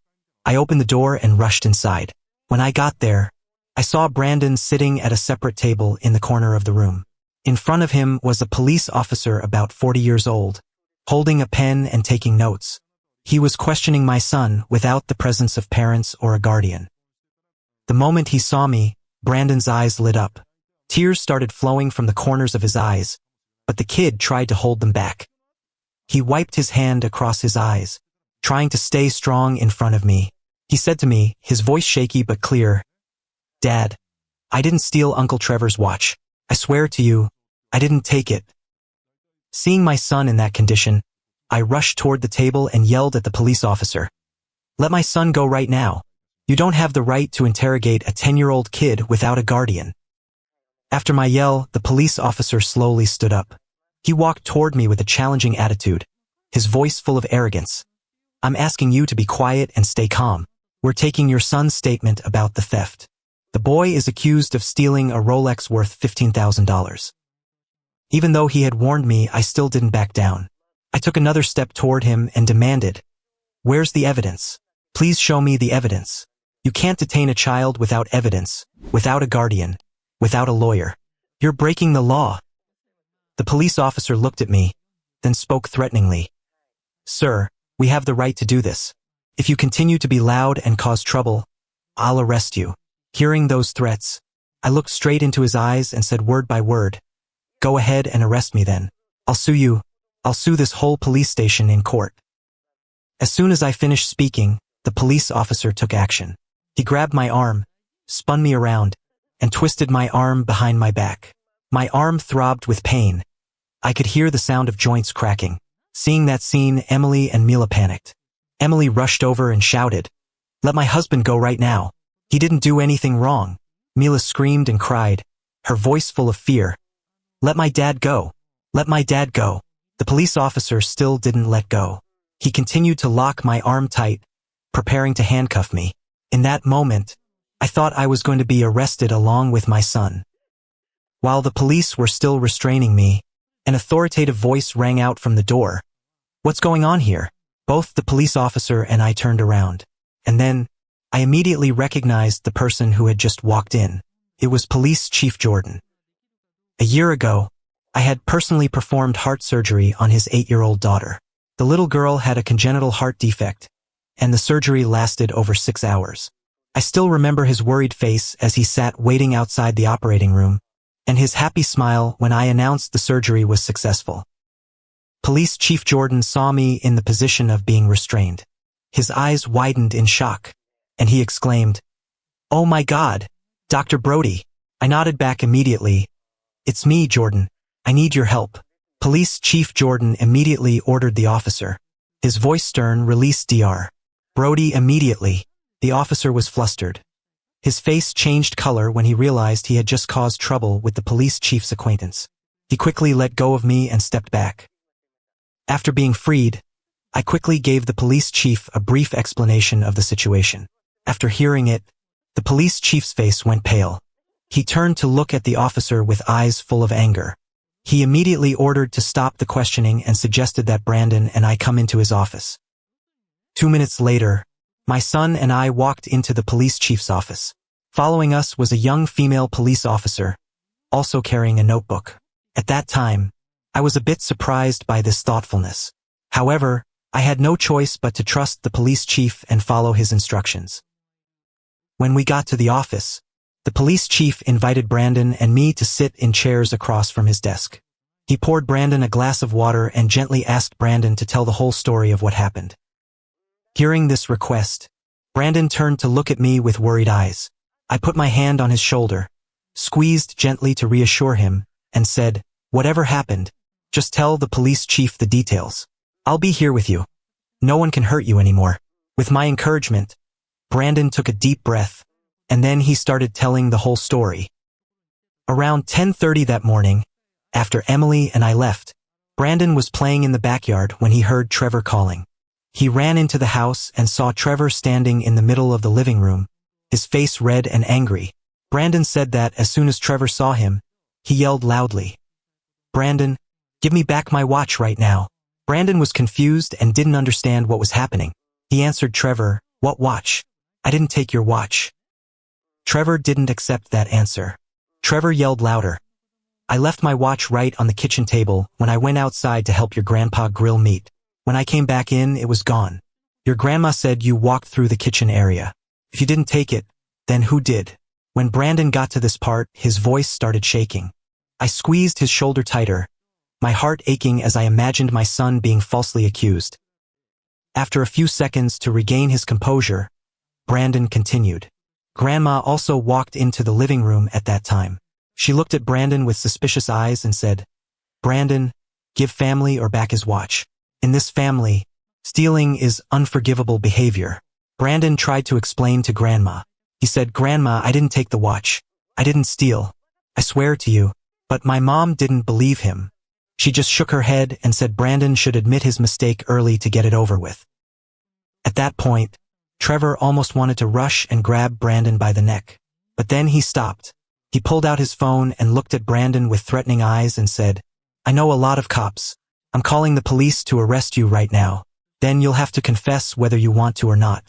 I opened the door and rushed inside. When I got there, I saw Brandon sitting at a separate table in the corner of the room. In front of him was a police officer about 40 years old, holding a pen and taking notes. He was questioning my son without the presence of parents or a guardian. The moment he saw me, Brandon's eyes lit up. Tears started flowing from the corners of his eyes, but the kid tried to hold them back. He wiped his hand across his eyes, trying to stay strong in front of me. He said to me, his voice shaky but clear, "Dad, I didn't steal Uncle Trevor's watch. I swear to you, I didn't take it." Seeing my son in that condition, I rushed toward the table and yelled at the police officer, "Let my son go right now. You don't have the right to interrogate a 10-year-old kid without a guardian." After my yell, the police officer slowly stood up. He walked toward me with a challenging attitude, his voice full of arrogance. "I'm asking you to be quiet and stay calm. We're taking your son's statement about the theft. The boy is accused of stealing a Rolex worth $15,000. Even though he had warned me, I still didn't back down. I took another step toward him and demanded, "Where's the evidence? Please show me the evidence. You can't detain a child without evidence, without a guardian, without a lawyer. You're breaking the law." The police officer looked at me, then spoke threateningly. "Sir, we have the right to do this. If you continue to be loud and cause trouble, I'll arrest you. Hearing those threats, I looked straight into his eyes and said word by word, go ahead and arrest me then. I'll sue you. I'll sue this whole police station in court. As soon as I finished speaking, the police officer took action. He grabbed my arm, spun me around, and twisted my arm behind my back. My arm throbbed with pain. I could hear the sound of joints cracking. Seeing that scene, Emily and Mila panicked. Emily rushed over and shouted, "Let my husband go right now. He didn't do anything wrong." Mila screamed and cried, her voice full of fear. "Let my dad go. Let my dad go." The police officer still didn't let go. He continued to lock my arm tight, preparing to handcuff me. In that moment, I thought I was going to be arrested along with my son. While the police were still restraining me, an authoritative voice rang out from the door. "What's going on here?" Both the police officer and I turned around, and then I immediately recognized the person who had just walked in. It was Police Chief Jordan. A year ago, I had personally performed heart surgery on his 8-year-old daughter. The little girl had a congenital heart defect, and the surgery lasted over 6 hours. I still remember his worried face as he sat waiting outside the operating room, and his happy smile when I announced the surgery was successful. Police Chief Jordan saw me in the position of being restrained. His eyes widened in shock, and he exclaimed, "Oh my God, Dr. Brody." I nodded back immediately. "It's me, Jordan. I need your help." Police Chief Jordan immediately ordered the officer. His voice stern, "Release Dr. Brody immediately." The officer was flustered. His face changed color when he realized he had just caused trouble with the police chief's acquaintance. He quickly let go of me and stepped back. After being freed, I quickly gave the police chief a brief explanation of the situation. After hearing it, the police chief's face went pale. He turned to look at the officer with eyes full of anger. He immediately ordered to stop the questioning and suggested that Brandon and I come into his office. 2 minutes later, my son and I walked into the police chief's office. Following us was a young female police officer, also carrying a notebook. At that time, I was a bit surprised by this thoughtfulness. However, I had no choice but to trust the police chief and follow his instructions. When we got to the office, the police chief invited Brandon and me to sit in chairs across from his desk. He poured Brandon a glass of water and gently asked Brandon to tell the whole story of what happened. Hearing this request, Brandon turned to look at me with worried eyes. I put my hand on his shoulder, squeezed gently to reassure him, and said, "Whatever happened, just tell the police chief the details. I'll be here with you. No one can hurt you anymore." With my encouragement, Brandon took a deep breath, and then he started telling the whole story. Around 10:30 that morning, after Emily and I left, Brandon was playing in the backyard when he heard Trevor calling. He ran into the house and saw Trevor standing in the middle of the living room, his face red and angry. Brandon said that as soon as Trevor saw him, he yelled loudly, "Brandon, give me back my watch right now." Brandon was confused and didn't understand what was happening. He answered Trevor, "What watch? I didn't take your watch." Trevor didn't accept that answer. Trevor yelled louder, "I left my watch right on the kitchen table when I went outside to help your grandpa grill meat. When I came back in, it was gone. Your grandma said you walked through the kitchen area. If you didn't take it, then who did?" When Brandon got to this part, his voice started shaking. I squeezed his shoulder tighter, my heart aching as I imagined my son being falsely accused. After a few seconds to regain his composure, Brandon continued. Grandma also walked into the living room at that time. She looked at Brandon with suspicious eyes and said, "Brandon, give family or back his watch. In this family, stealing is unforgivable behavior." Brandon tried to explain to Grandma. He said, "Grandma, I didn't take the watch. I didn't steal. I swear to you." But my mom didn't believe him. She just shook her head and said Brandon should admit his mistake early to get it over with. At that point, Trevor almost wanted to rush and grab Brandon by the neck. But then he stopped. He pulled out his phone and looked at Brandon with threatening eyes and said, "I know a lot of cops. I'm calling the police to arrest you right now. Then you'll have to confess whether you want to or not."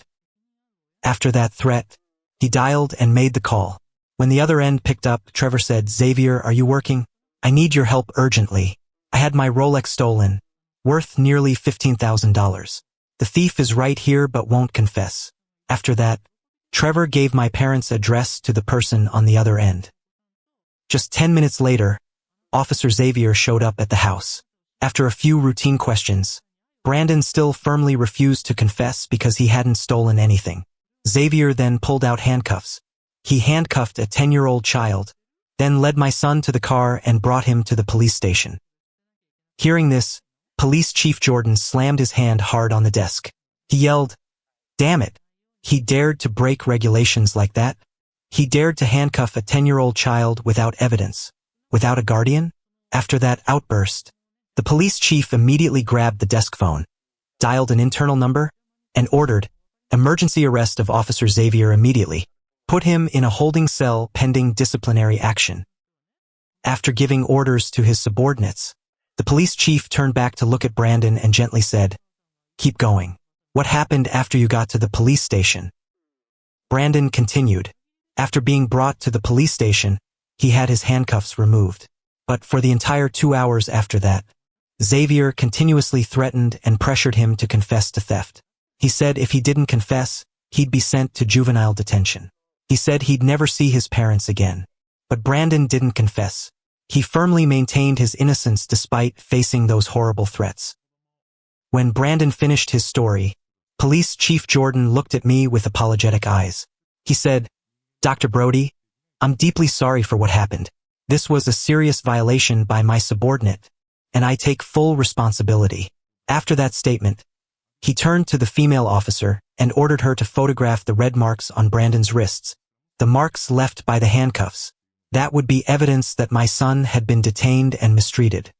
After that threat, he dialed and made the call. When the other end picked up, Trevor said, "Xavier, are you working? I need your help urgently. I had my Rolex stolen, worth nearly $15,000. The thief is right here but won't confess." After that, Trevor gave my parents' address to the person on the other end. Just 10 minutes later, Officer Xavier showed up at the house. After a few routine questions, Brandon still firmly refused to confess because he hadn't stolen anything. Xavier then pulled out handcuffs. He handcuffed a 10-year-old child, then led my son to the car and brought him to the police station. Hearing this, Police Chief Jordan slammed his hand hard on the desk. He yelled, "Damn it! He dared to break regulations like that? He dared to handcuff a 10-year-old child without evidence, without a guardian?" After that outburst, the police chief immediately grabbed the desk phone, dialed an internal number, and ordered emergency arrest of Officer Xavier immediately, put him in a holding cell pending disciplinary action. After giving orders to his subordinates, the police chief turned back to look at Brandon and gently said, "Keep going. What happened after you got to the police station?" Brandon continued. After being brought to the police station, he had his handcuffs removed. But for the entire 2 hours after that, Xavier continuously threatened and pressured him to confess to theft. He said if he didn't confess, he'd be sent to juvenile detention. He said he'd never see his parents again. But Brandon didn't confess. He firmly maintained his innocence despite facing those horrible threats. When Brandon finished his story, Police Chief Jordan looked at me with apologetic eyes. He said, "Dr. Brody, I'm deeply sorry for what happened. This was a serious violation by my subordinate, and I take full responsibility." After that statement, he turned to the female officer and ordered her to photograph the red marks on Brandon's wrists, the marks left by the handcuffs. That would be evidence that my son had been detained and mistreated.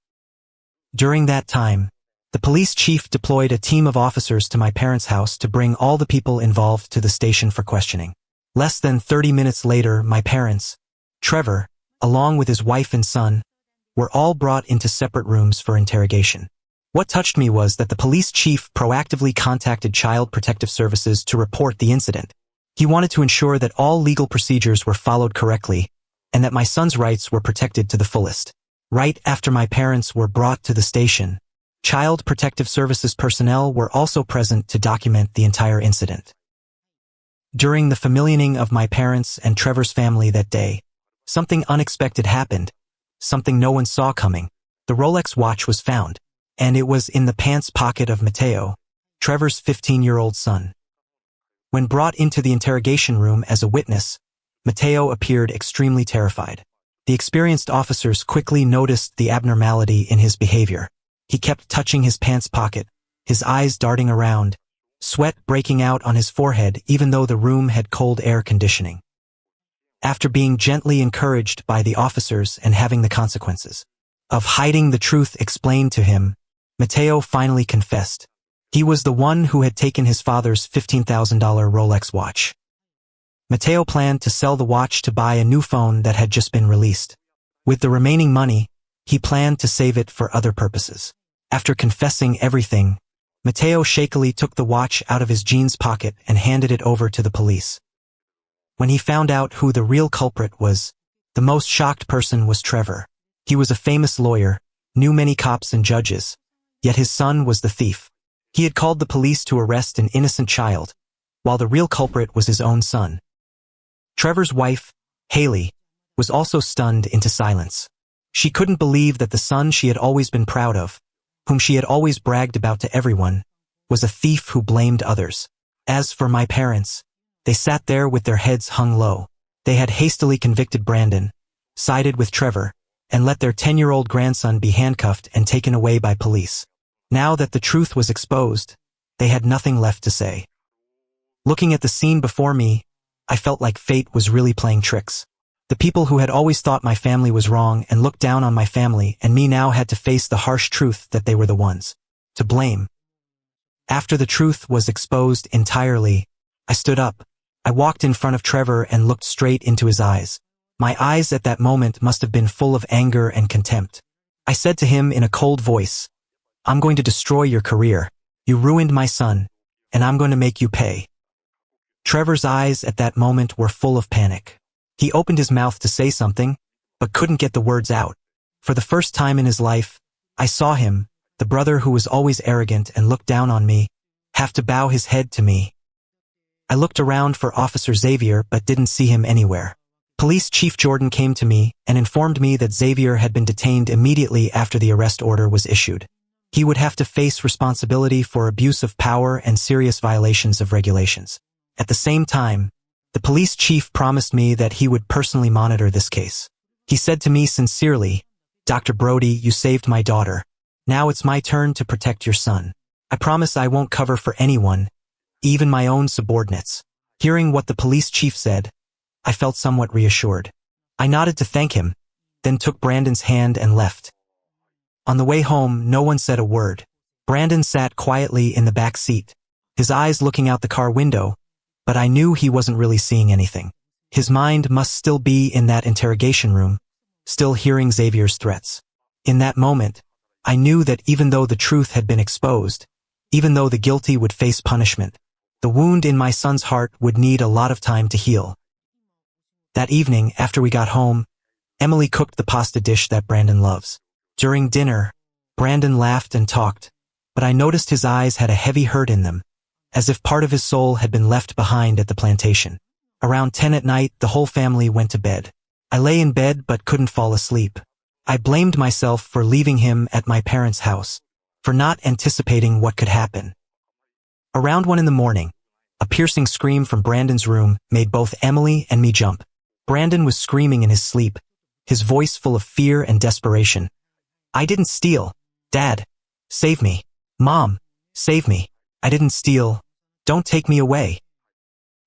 During that time, the police chief deployed a team of officers to my parents' house to bring all the people involved to the station for questioning. Less than 30 minutes later, my parents, Trevor, along with his wife and son, were all brought into separate rooms for interrogation. What touched me was that the police chief proactively contacted Child Protective Services to report the incident. He wanted to ensure that all legal procedures were followed correctly and that my son's rights were protected to the fullest. Right after my parents were brought to the station, Child Protective Services personnel were also present to document the entire incident. During the familiaring of my parents and Trevor's family that day, something unexpected happened, something no one saw coming. The Rolex watch was found, and it was in the pants pocket of Mateo, Trevor's 15-year-old son. When brought into the interrogation room as a witness, Mateo appeared extremely terrified. The experienced officers quickly noticed the abnormality in his behavior. He kept touching his pants pocket, his eyes darting around, sweat breaking out on his forehead even though the room had cold air conditioning. After being gently encouraged by the officers and having the consequences of hiding the truth explained to him, Mateo finally confessed. He was the one who had taken his father's $15,000 Rolex watch. Mateo planned to sell the watch to buy a new phone that had just been released. With the remaining money, he planned to save it for other purposes. After confessing everything, Mateo shakily took the watch out of his jeans pocket and handed it over to the police. When he found out who the real culprit was, the most shocked person was Trevor. He was a famous lawyer, knew many cops and judges, yet his son was the thief. He had called the police to arrest an innocent child, while the real culprit was his own son. Trevor's wife, Haley, was also stunned into silence. She couldn't believe that the son she had always been proud of, whom she had always bragged about to everyone, was a thief who blamed others. As for my parents, they sat there with their heads hung low. They had hastily convicted Brandon, sided with Trevor, and let their 10-year-old grandson be handcuffed and taken away by police. Now that the truth was exposed, they had nothing left to say. Looking at the scene before me, I felt like fate was really playing tricks. The people who had always thought my family was wrong and looked down on my family and me now had to face the harsh truth that they were the ones to blame. After the truth was exposed entirely, I stood up. I walked in front of Trevor and looked straight into his eyes. My eyes at that moment must have been full of anger and contempt. I said to him in a cold voice, "I'm going to destroy your career. You ruined my son, and I'm going to make you pay." Trevor's eyes at that moment were full of panic. He opened his mouth to say something, but couldn't get the words out. For the first time in his life, I saw him, the brother who was always arrogant and looked down on me, have to bow his head to me. I looked around for Officer Xavier but didn't see him anywhere. Police Chief Jordan came to me and informed me that Xavier had been detained immediately after the arrest order was issued. He would have to face responsibility for abuse of power and serious violations of regulations. At the same time, the police chief promised me that he would personally monitor this case. He said to me sincerely, "Dr. Brody, you saved my daughter. Now it's my turn to protect your son. I promise I won't cover for anyone, even my own subordinates." Hearing what the police chief said, I felt somewhat reassured. I nodded to thank him, then took Brandon's hand and left. On the way home, no one said a word. Brandon sat quietly in the back seat, his eyes looking out the car window, but I knew he wasn't really seeing anything. His mind must still be in that interrogation room, still hearing Xavier's threats. In that moment, I knew that even though the truth had been exposed, even though the guilty would face punishment, the wound in my son's heart would need a lot of time to heal. That evening, after we got home, Emily cooked the pasta dish that Brandon loves. During dinner, Brandon laughed and talked, but I noticed his eyes had a heavy hurt in them, as if part of his soul had been left behind at the plantation. Around 10 at night, the whole family went to bed. I lay in bed but couldn't fall asleep. I blamed myself for leaving him at my parents' house, for not anticipating what could happen. Around 1 in the morning, a piercing scream from Brandon's room made both Emily and me jump. Brandon was screaming in his sleep, his voice full of fear and desperation. "I didn't steal. Dad, save me. Mom, save me. I didn't steal. Don't take me away."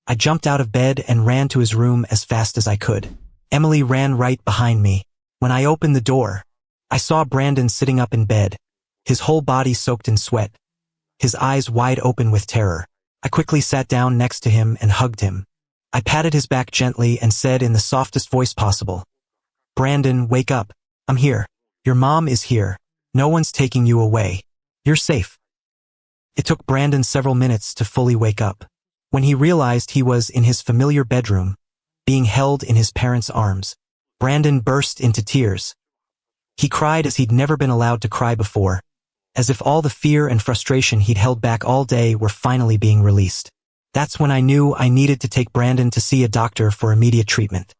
I jumped out of bed and ran to his room as fast as I could. Emily ran right behind me. When I opened the door, I saw Brandon sitting up in bed, his whole body soaked in sweat, his eyes wide open with terror. I quickly sat down next to him and hugged him. I patted his back gently and said in the softest voice possible, "Brandon, wake up. I'm here. Your mom is here. No one's taking you away. You're safe." It took Brandon several minutes to fully wake up. When he realized he was in his familiar bedroom, being held in his parents' arms, Brandon burst into tears. He cried as he'd never been allowed to cry before, as if all the fear and frustration he'd held back all day were finally being released. That's when I knew I needed to take Brandon to see a doctor for immediate treatment.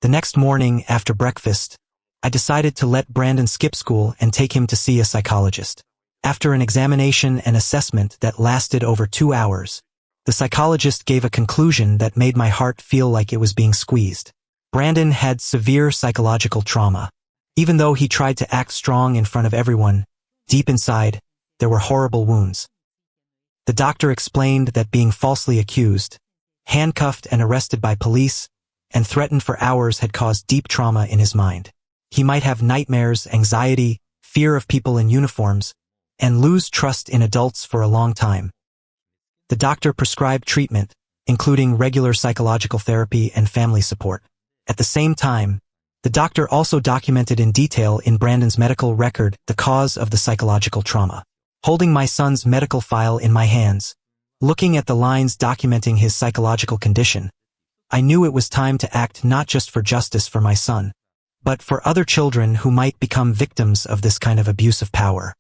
The next morning, after breakfast, I decided to let Brandon skip school and take him to see a psychologist. After an examination and assessment that lasted over 2 hours, the psychologist gave a conclusion that made my heart feel like it was being squeezed. Brandon had severe psychological trauma. Even though he tried to act strong in front of everyone, deep inside, there were horrible wounds. The doctor explained that being falsely accused, handcuffed and arrested by police, and threatened for hours had caused deep trauma in his mind. He might have nightmares, anxiety, fear of people in uniforms, and lose trust in adults for a long time. The doctor prescribed treatment, including regular psychological therapy and family support. At the same time, the doctor also documented in detail in Brandon's medical record the cause of the psychological trauma. Holding my son's medical file in my hands, looking at the lines documenting his psychological condition, I knew it was time to act not just for justice for my son, but for other children who might become victims of this kind of abuse of power.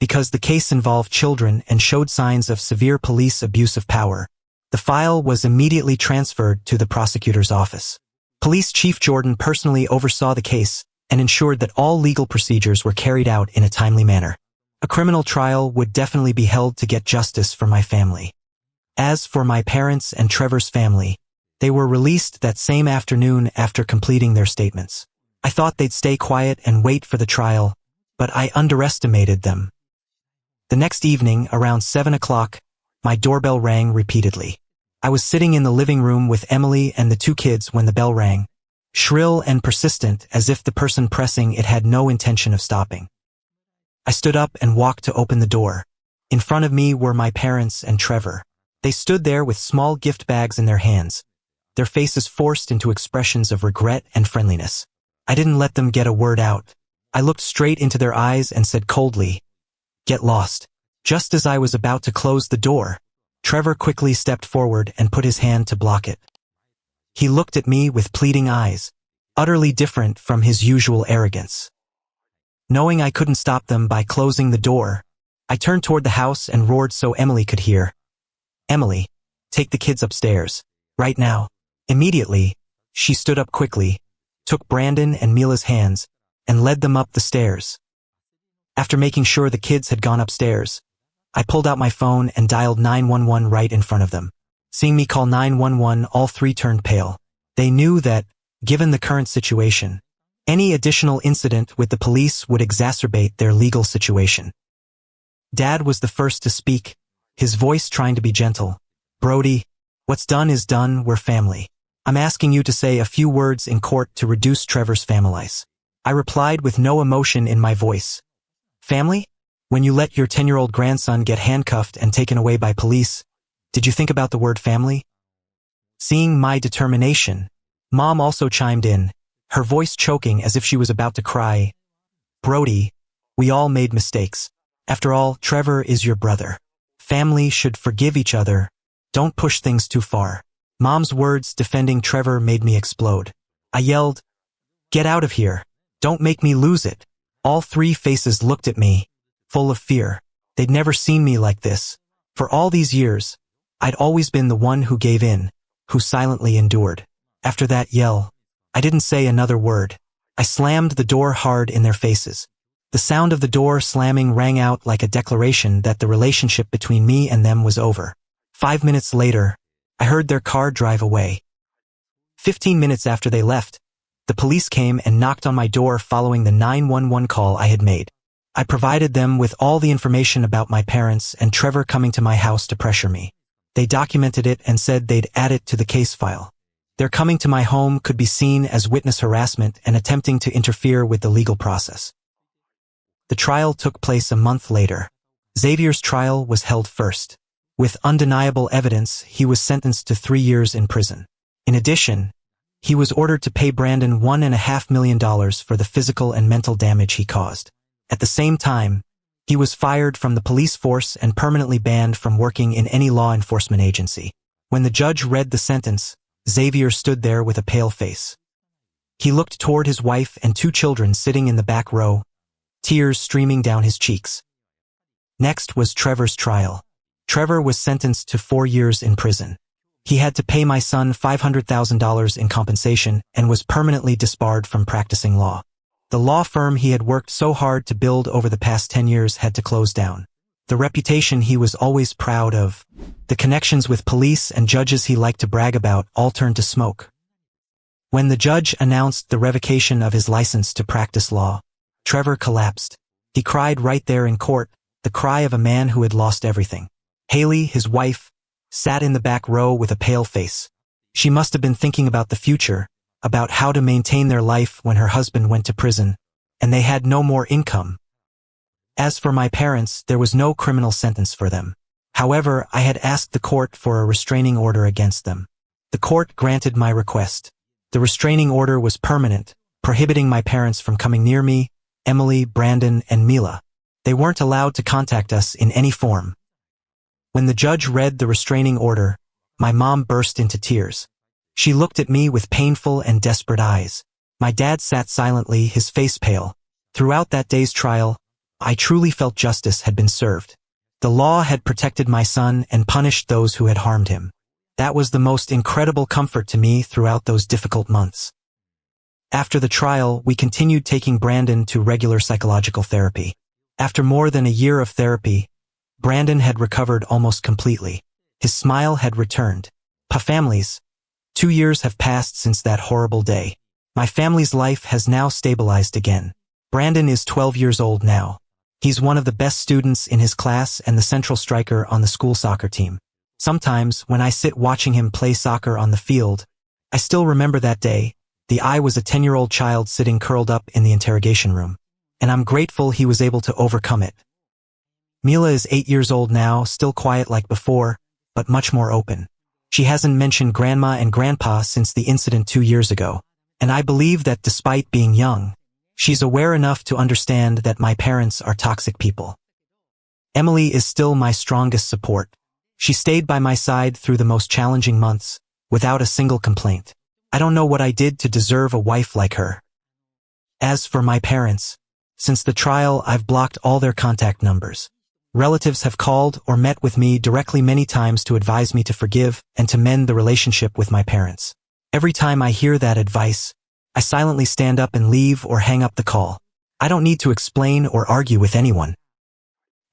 Because the case involved children and showed signs of severe police abuse of power, the file was immediately transferred to the prosecutor's office. Police Chief Jordan personally oversaw the case and ensured that all legal procedures were carried out in a timely manner. A criminal trial would definitely be held to get justice for my family. As for my parents and Trevor's family, they were released that same afternoon after completing their statements. I thought they'd stay quiet and wait for the trial, but I underestimated them. The next evening, around 7 o'clock, my doorbell rang repeatedly. I was sitting in the living room with Emily and the 2 kids when the bell rang, shrill and persistent as if the person pressing it had no intention of stopping. I stood up and walked to open the door. In front of me were my parents and Trevor. They stood there with small gift bags in their hands, their faces forced into expressions of regret and friendliness. I didn't let them get a word out. I looked straight into their eyes and said coldly, "Get lost." Just as I was about to close the door, Trevor quickly stepped forward and put his hand to block it. He looked at me with pleading eyes, utterly different from his usual arrogance. Knowing I couldn't stop them by closing the door, I turned toward the house and roared so Emily could hear. "Emily, take the kids upstairs. Right now. Immediately, she stood up quickly, took Brandon and Mila's hands, and led them up the stairs. After making sure the kids had gone upstairs, I pulled out my phone and dialed 911 right in front of them. Seeing me call 911, all three turned pale. They knew that, given the current situation, any additional incident with the police would exacerbate their legal situation. Dad was the first to speak, his voice trying to be gentle. "Brody, what's done is done, we're family. I'm asking you to say a few words in court to reduce Trevor's families." I replied with no emotion in my voice. "Family? When you let your 10-year-old grandson get handcuffed and taken away by police, did you think about the word family?" Seeing my determination, Mom also chimed in, her voice choking as if she was about to cry. "Brody, we all made mistakes. After all, Trevor is your brother. Family should forgive each other. Don't push things too far." Mom's words defending Trevor made me explode. I yelled, "Get out of here. Don't make me lose it." All three faces looked at me, full of fear. They'd never seen me like this. For all these years, I'd always been the one who gave in, who silently endured. After that yell, I didn't say another word. I slammed the door hard in their faces. The sound of the door slamming rang out like a declaration that the relationship between me and them was over. 5 minutes later, I heard their car drive away. 15 minutes after they left, the police came and knocked on my door following the 911 call I had made. I provided them with all the information about my parents and Trevor coming to my house to pressure me. They documented it and said they'd add it to the case file. Their coming to my home could be seen as witness harassment and attempting to interfere with the legal process. The trial took place a month later. Xavier's trial was held first. With undeniable evidence, he was sentenced to 3 years in prison. In addition, he was ordered to pay Brandon $1.5 million for the physical and mental damage he caused. At the same time, he was fired from the police force and permanently banned from working in any law enforcement agency. When the judge read the sentence, Xavier stood there with a pale face. He looked toward his wife and 2 children sitting in the back row, tears streaming down his cheeks. Next was Trevor's trial. Trevor was sentenced to 4 years in prison. He had to pay my son $500,000 in compensation and was permanently disbarred from practicing law. The law firm he had worked so hard to build over the past 10 years had to close down. The reputation he was always proud of, the connections with police and judges he liked to brag about, all turned to smoke. When the judge announced the revocation of his license to practice law, Trevor collapsed. He cried right there in court, the cry of a man who had lost everything. Haley, his wife, sat in the back row with a pale face. She must have been thinking about the future, about how to maintain their life when her husband went to prison, and they had no more income. As for my parents, there was no criminal sentence for them. However, I had asked the court for a restraining order against them. The court granted my request. The restraining order was permanent, prohibiting my parents from coming near me, Emily, Brandon, and Mila. They weren't allowed to contact us in any form. When the judge read the restraining order, my mom burst into tears. She looked at me with painful and desperate eyes. My dad sat silently, his face pale. Throughout that day's trial, I truly felt justice had been served. The law had protected my son and punished those who had harmed him. That was the most incredible comfort to me throughout those difficult months. After the trial, we continued taking Brandon to regular psychological therapy. After more than a year of therapy, Brandon had recovered almost completely. His smile had returned. Families, 2 years have passed since that horrible day. My family's life has now stabilized again. Brandon is 12 years old now. He's one of the best students in his class and the central striker on the school soccer team. Sometimes, when I sit watching him play soccer on the field, I still remember that day. I was a 10-year-old child sitting curled up in the interrogation room. And I'm grateful he was able to overcome it. Mila is 8 years old now, still quiet like before, but much more open. She hasn't mentioned Grandma and Grandpa since the incident 2 years ago, and I believe that despite being young, she's aware enough to understand that my parents are toxic people. Emily is still my strongest support. She stayed by my side through the most challenging months, without a single complaint. I don't know what I did to deserve a wife like her. As for my parents, since the trial, I've blocked all their contact numbers. Relatives have called or met with me directly many times to advise me to forgive and to mend the relationship with my parents. Every time I hear that advice, I silently stand up and leave or hang up the call. I don't need to explain or argue with anyone.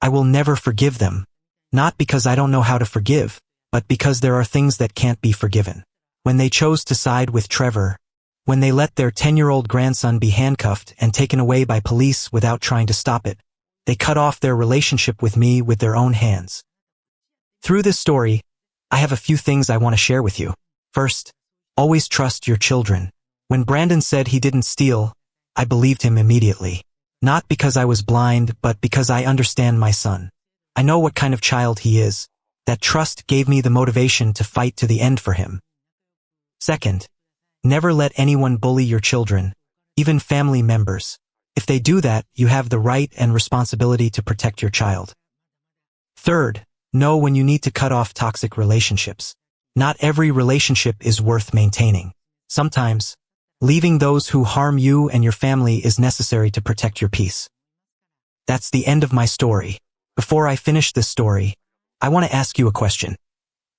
I will never forgive them, not because I don't know how to forgive, but because there are things that can't be forgiven. When they chose to side with Trevor, when they let their 10-year-old grandson be handcuffed and taken away by police without trying to stop it, they cut off their relationship with me with their own hands. Through this story, I have a few things I want to share with you. First, always trust your children. When Brandon said he didn't steal, I believed him immediately. Not because I was blind, but because I understand my son. I know what kind of child he is. That trust gave me the motivation to fight to the end for him. Second, never let anyone bully your children, even family members. If they do that, you have the right and responsibility to protect your child. Third, know when you need to cut off toxic relationships. Not every relationship is worth maintaining. Sometimes, leaving those who harm you and your family is necessary to protect your peace. That's the end of my story. Before I finish this story, I want to ask you a question.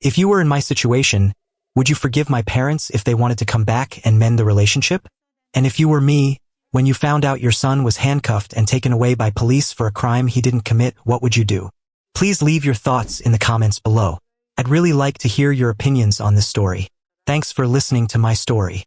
If you were in my situation, would you forgive my parents if they wanted to come back and mend the relationship? And if you were me, when you found out your son was handcuffed and taken away by police for a crime he didn't commit, what would you do? Please leave your thoughts in the comments below. I'd really like to hear your opinions on this story. Thanks for listening to my story.